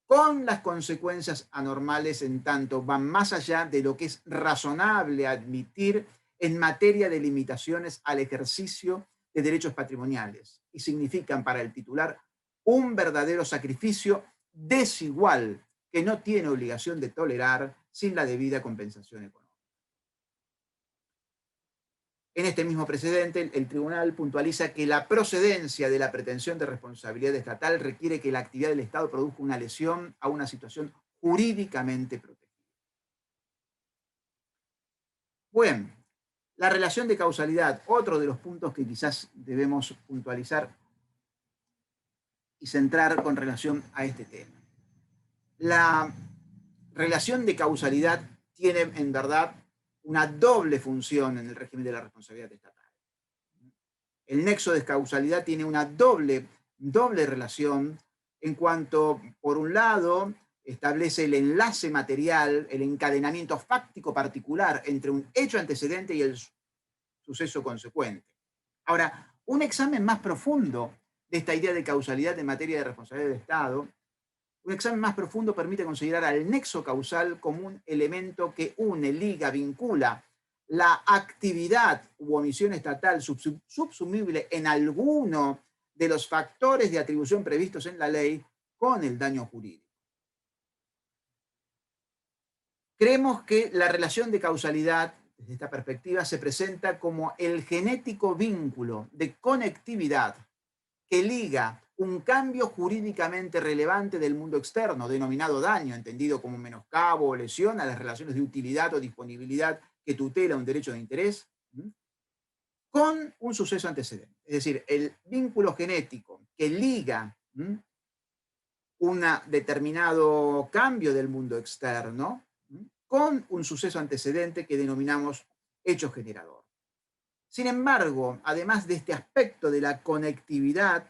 Speaker 3: con las consecuencias anormales, en tanto van más allá de lo que es razonable admitir en materia de limitaciones al ejercicio de derechos patrimoniales y significan para el titular un verdadero sacrificio desigual que no tiene obligación de tolerar sin la debida compensación económica. En este mismo precedente, el tribunal puntualiza que la procedencia de la pretensión de responsabilidad estatal requiere que la actividad del Estado produzca una lesión a una situación jurídicamente protegida. Bueno, la relación de causalidad, otro de los puntos que quizás debemos puntualizar y centrar con relación a este tema. La relación de causalidad tiene, en verdad, una doble función en el régimen de la responsabilidad estatal. El nexo de causalidad tiene una doble relación en cuanto, por un lado, establece el enlace material, el encadenamiento fáctico particular entre un hecho antecedente y el suceso consecuente. Ahora, un examen más profundo de esta idea de causalidad en materia de responsabilidad del Estado, un examen más profundo permite considerar al nexo causal como un elemento que une, liga, vincula la actividad u omisión estatal subsumible en alguno de los factores de atribución previstos en la ley con el daño jurídico. Creemos que la relación de causalidad, desde esta perspectiva, se presenta como el genético vínculo de conectividad que liga un cambio jurídicamente relevante del mundo externo, denominado daño, entendido como menoscabo o lesión a las relaciones de utilidad o disponibilidad que tutela un derecho de interés, con un suceso antecedente. Es decir, el vínculo genético que liga un determinado cambio del mundo externo con un suceso antecedente que denominamos hecho generador. Sin embargo, además de este aspecto de la conectividad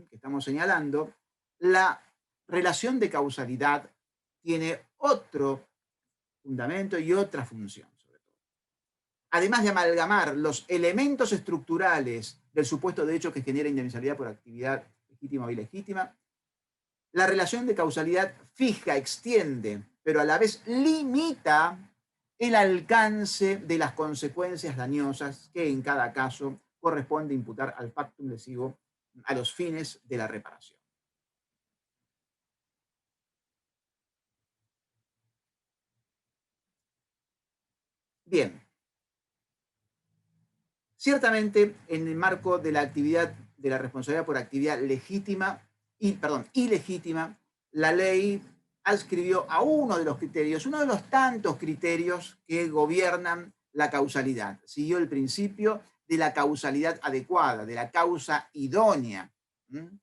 Speaker 3: que estamos señalando, la relación de causalidad tiene otro fundamento y otra función, sobre todo. Además de amalgamar los elementos estructurales del supuesto de hecho que genera indemnización por actividad legítima o ilegítima, la relación de causalidad fija, extiende pero a la vez limita el alcance de las consecuencias dañosas que en cada caso corresponde imputar al factum lesivo a los fines de la reparación. Bien. Ciertamente, en el marco de la actividad, de la responsabilidad por actividad legítima, ilegítima, la ley adscribió a uno de los criterios, uno de los tantos criterios que gobiernan la causalidad. Siguió el principio de la causalidad adecuada, de la causa idónea. De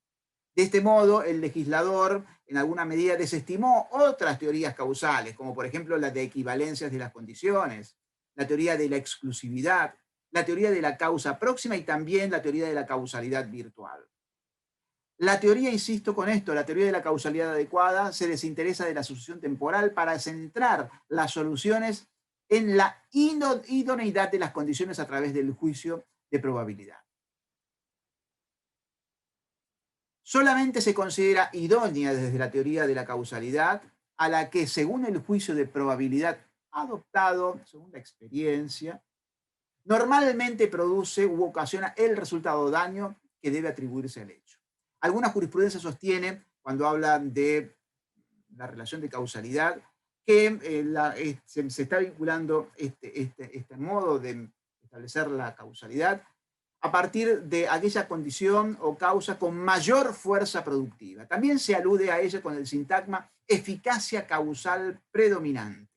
Speaker 3: este modo, el legislador en alguna medida desestimó otras teorías causales, como por ejemplo la de equivalencias de las condiciones, la teoría de la exclusividad, la teoría de la causa próxima y también la teoría de la causalidad virtual. La teoría, insisto con esto, la teoría de la causalidad adecuada se desinteresa de la sucesión temporal para centrar las soluciones en la idoneidad de las condiciones a través del juicio de probabilidad. Solamente se considera idónea desde la teoría de la causalidad a la que, según el juicio de probabilidad adoptado, según la experiencia, normalmente produce u ocasiona el resultado o daño que debe atribuirse al hecho. Alguna jurisprudencia sostiene, cuando hablan de la relación de causalidad, que se está vinculando este modo de establecer la causalidad a partir de aquella condición o causa con mayor fuerza productiva. También se alude a ella con el sintagma eficacia causal predominante.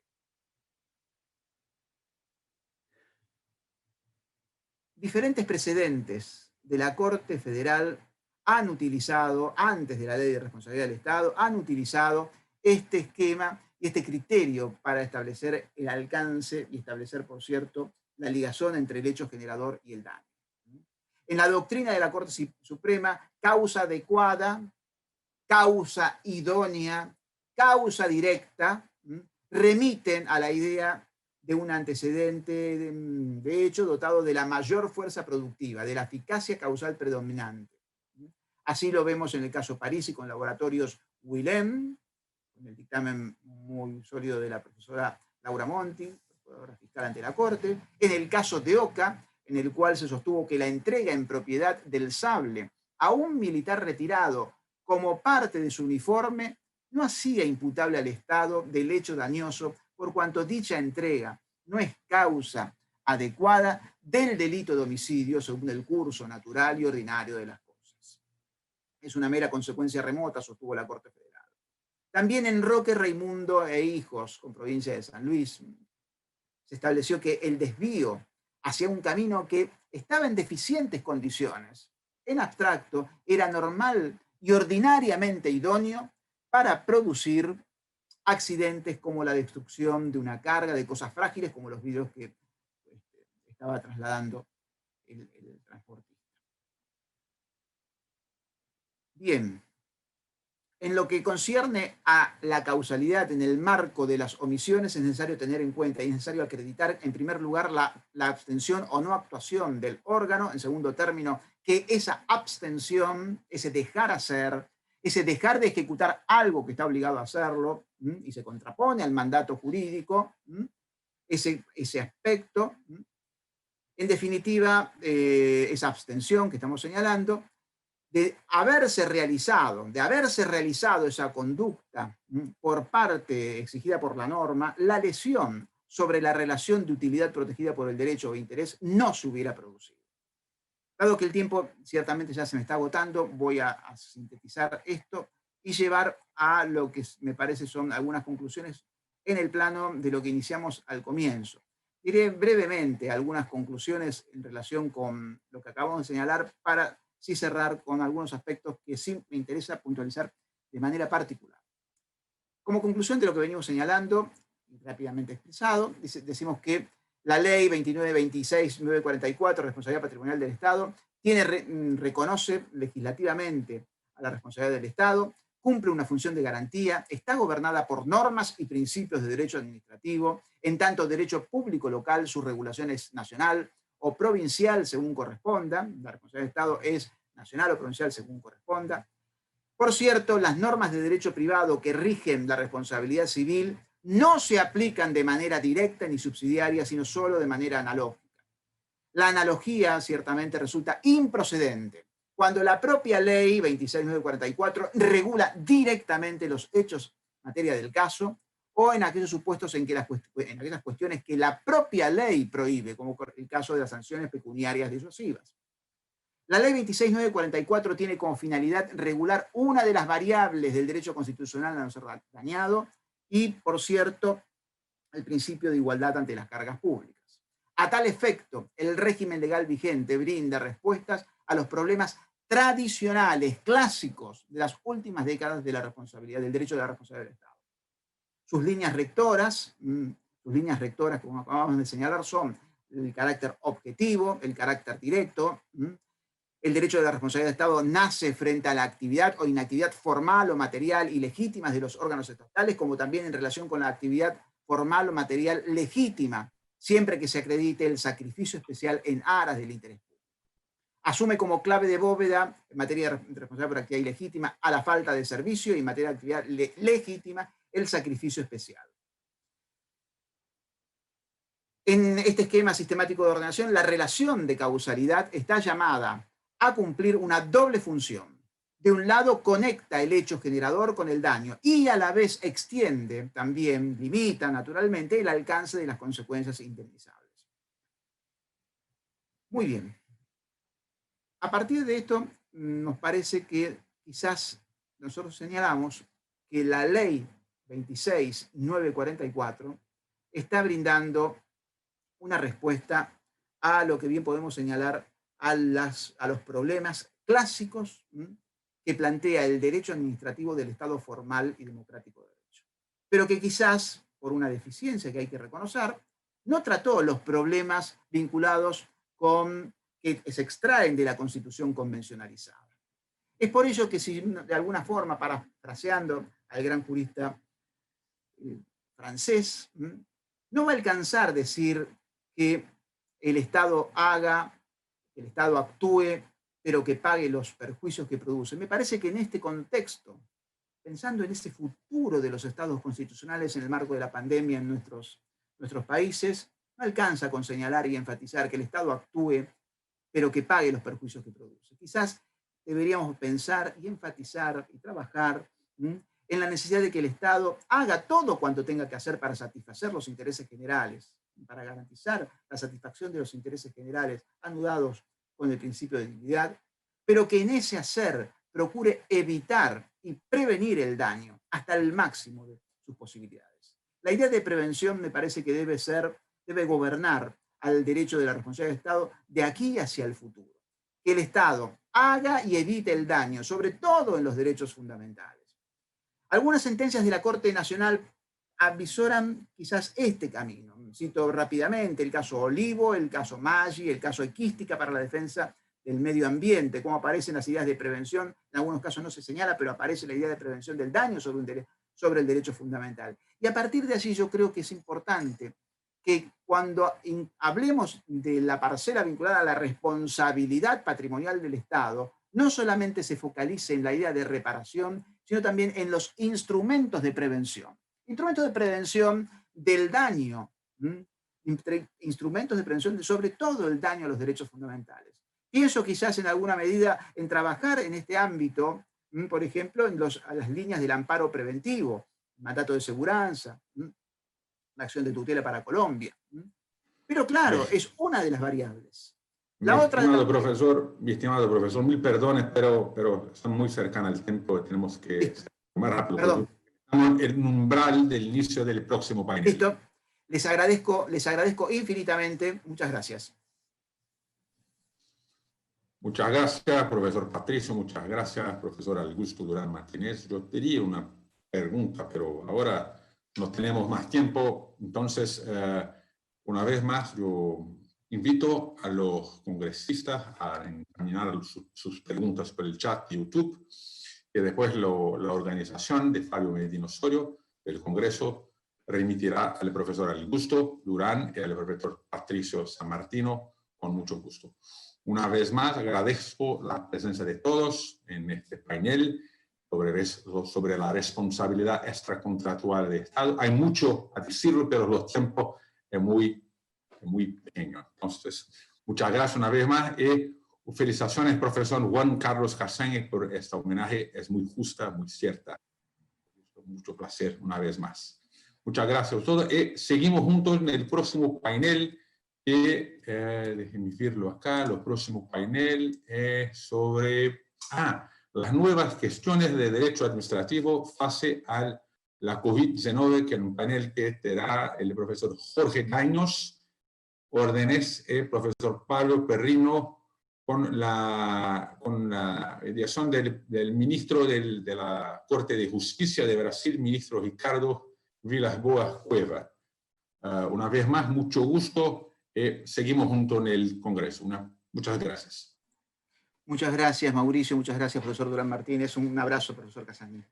Speaker 3: Diferentes precedentes de la Corte Federal han utilizado, antes de la Ley de Responsabilidad del Estado, han utilizado este esquema y este criterio para establecer el alcance y establecer, por cierto, la ligación entre el hecho generador y el daño. En la doctrina de la Corte Suprema, causa adecuada, causa idónea, causa directa, remiten a la idea de un antecedente de hecho dotado de la mayor fuerza productiva, de la eficacia causal predominante. Así lo vemos en el caso Parisi con laboratorios Willem, con el dictamen muy sólido de la profesora Laura Monti, procuradora fiscal ante la Corte, en el caso de Oca, en el cual se sostuvo que la entrega en propiedad del sable a un militar retirado como parte de su uniforme no hacía imputable al Estado del hecho dañoso por cuanto dicha entrega no es causa adecuada del delito de homicidio según el curso natural y ordinario de las cosas. Es una mera consecuencia remota, sostuvo la Corte Federal. También en Roque, Raimundo e Hijos, con provincia de San Luis, se estableció que el desvío hacia un camino que estaba en deficientes condiciones, en abstracto, era normal y ordinariamente idóneo para producir accidentes como la destrucción de una carga, de cosas frágiles, como los vidrios que estaba trasladando el transportista. Bien, en lo que concierne a la causalidad en el marco de las omisiones, es necesario tener en cuenta y es necesario acreditar, en primer lugar, la abstención o no actuación del órgano, en segundo término, que esa abstención, ese dejar hacer, ese dejar de ejecutar algo que está obligado a hacerlo y se contrapone al mandato jurídico, ese aspecto, en definitiva, esa abstención que estamos señalando, de haberse realizado esa conducta por parte exigida por la norma, la lesión sobre la relación de utilidad protegida por el derecho o interés no se hubiera producido. Dado que el tiempo ciertamente ya se me está agotando, voy a sintetizar esto y llevar a lo que me parece son algunas conclusiones en el plano de lo que iniciamos al comienzo. Diré brevemente algunas conclusiones en relación con lo que acabamos de señalar para sí cerrar con algunos aspectos que sí me interesa puntualizar de manera particular. Como conclusión de lo que venimos señalando, rápidamente expresado, decimos que la ley 2926-944, responsabilidad patrimonial del Estado, reconoce legislativamente a la responsabilidad del Estado, cumple una función de garantía, está gobernada por normas y principios de derecho administrativo, en tanto derecho público local, su regulación es nacional o provincial según corresponda, la responsabilidad del Estado es nacional o provincial según corresponda. Por cierto, las normas de derecho privado que rigen la responsabilidad civil no se aplican de manera directa ni subsidiaria, sino solo de manera analógica. La analogía ciertamente resulta improcedente cuando la propia ley 26944 regula directamente los hechos en materia del caso o en aquellos supuestos en aquellas cuestiones que la propia ley prohíbe, como el caso de las sanciones pecuniarias disuasivas. La ley 26944 tiene como finalidad regular una de las variables del derecho constitucional a no ser dañado y, por cierto, el principio de igualdad ante las cargas públicas. A tal efecto, el régimen legal vigente brinda respuestas a los problemas tradicionales, clásicos, de las últimas décadas de la responsabilidad, del derecho de la responsabilidad del Estado. Sus líneas rectoras, como acabamos de señalar, son el carácter objetivo, el carácter directo. El derecho de la responsabilidad del Estado nace frente a la actividad o inactividad formal o material y legítima de los órganos estatales, como también en relación con la actividad formal o material legítima, siempre que se acredite el sacrificio especial en aras del interés público. Asume como clave de bóveda, en materia de responsabilidad por actividad ilegítima, a la falta de servicio y en materia de actividad legítima, el sacrificio especial. En este esquema sistemático de ordenación, la relación de causalidad está llamada a cumplir una doble función. De un lado, conecta el hecho generador con el daño y a la vez extiende, también limita naturalmente el alcance de las consecuencias indemnizables. Muy bien. A partir de esto, nos parece que quizás nosotros señalamos que la ley 26944 está brindando una respuesta a lo que bien podemos señalar a los problemas clásicos que plantea el derecho administrativo del Estado formal y democrático de derecho. Pero que quizás, por una deficiencia que hay que reconocer, no trató los problemas vinculados con que se extraen de la Constitución convencionalizada. Es por ello que si de alguna forma, parafraseando al gran jurista francés, no va a alcanzar decir que el Estado haga, que el Estado actúe, pero que pague los perjuicios que produce. Me parece que en este contexto, pensando en ese futuro de los estados constitucionales en el marco de la pandemia en nuestros países, no alcanza con señalar y enfatizar que el Estado actúe, pero que pague los perjuicios que produce. Quizás deberíamos pensar y enfatizar y trabajar en la necesidad de que el Estado haga todo cuanto tenga que hacer para satisfacer los intereses generales, para garantizar la satisfacción de los intereses generales anudados con el principio de dignidad, pero que en ese hacer procure evitar y prevenir el daño hasta el máximo de sus posibilidades. La idea de prevención me parece que debe gobernar al derecho de la responsabilidad del Estado de aquí hacia el futuro. Que el Estado haga y evite el daño, sobre todo en los derechos fundamentales. Algunas sentencias de la Corte Nacional avisoran quizás este camino. Cito rápidamente el caso Olivo, el caso Maggi, el caso Equística para la defensa del medio ambiente, cómo aparecen las ideas de prevención. En algunos casos no se señala, pero aparece la idea de prevención del daño sobre el derecho fundamental. Y a partir de allí yo creo que es importante que cuando hablemos de la parcela vinculada a la responsabilidad patrimonial del Estado, no solamente se focalice en la idea de reparación, sino también en los instrumentos de prevención. Instrumentos de prevención del daño, instrumentos de prevención sobre todo el daño a los derechos fundamentales. Pienso quizás en alguna medida en trabajar en este ámbito, por ejemplo, a las líneas del amparo preventivo, mandato de seguranza, la acción de tutela para Colombia. Pero claro, es una de las variables.
Speaker 1: Mi estimado profesor, mil perdones, pero estamos muy cercanos al tiempo, tenemos que ser más rápido.
Speaker 3: Perdón.
Speaker 1: Estamos en un umbral del inicio del próximo panel.
Speaker 3: Listo. Les agradezco infinitamente. Muchas gracias.
Speaker 1: Muchas gracias, profesor Patricio. Muchas gracias, profesor Augusto Durán Martínez. Yo tenía una pregunta, pero ahora no tenemos más tiempo. Entonces, una vez más, yo invito a los congresistas a encaminar sus preguntas por el chat de YouTube, que después la organización de Fabio Medina Osorio del Congreso remitirá al profesor Augusto Durán y al profesor Patricio San Martino con mucho gusto. Una vez más, agradezco la presencia de todos en este panel. sobre la responsabilidad extracontractual del Estado. Hay mucho a decirlo, pero los tiempos es muy pequeño. Entonces, muchas gracias una vez más y felicitaciones, profesor Juan Carlos Casaña, por este homenaje. Es muy justa, muy cierta. Mucho placer una vez más. Muchas gracias a todos y seguimos juntos en el próximo panel. Déjenme verlo acá. El próximo panel es sobre las nuevas cuestiones de derecho administrativo face a la COVID-19, que es un panel que tendrá el profesor Jorge Gaños, órdenes, el profesor Pablo Perrino, con la mediación del ministro de la Corte de Justicia de Brasil, ministro Ricardo Vilas Boas Cueva. Una vez más, mucho gusto. Seguimos juntos en el Congreso. Muchas gracias.
Speaker 3: Muchas gracias, Mauricio. Muchas gracias, profesor Durán Martínez. Un abrazo, profesor Casaña.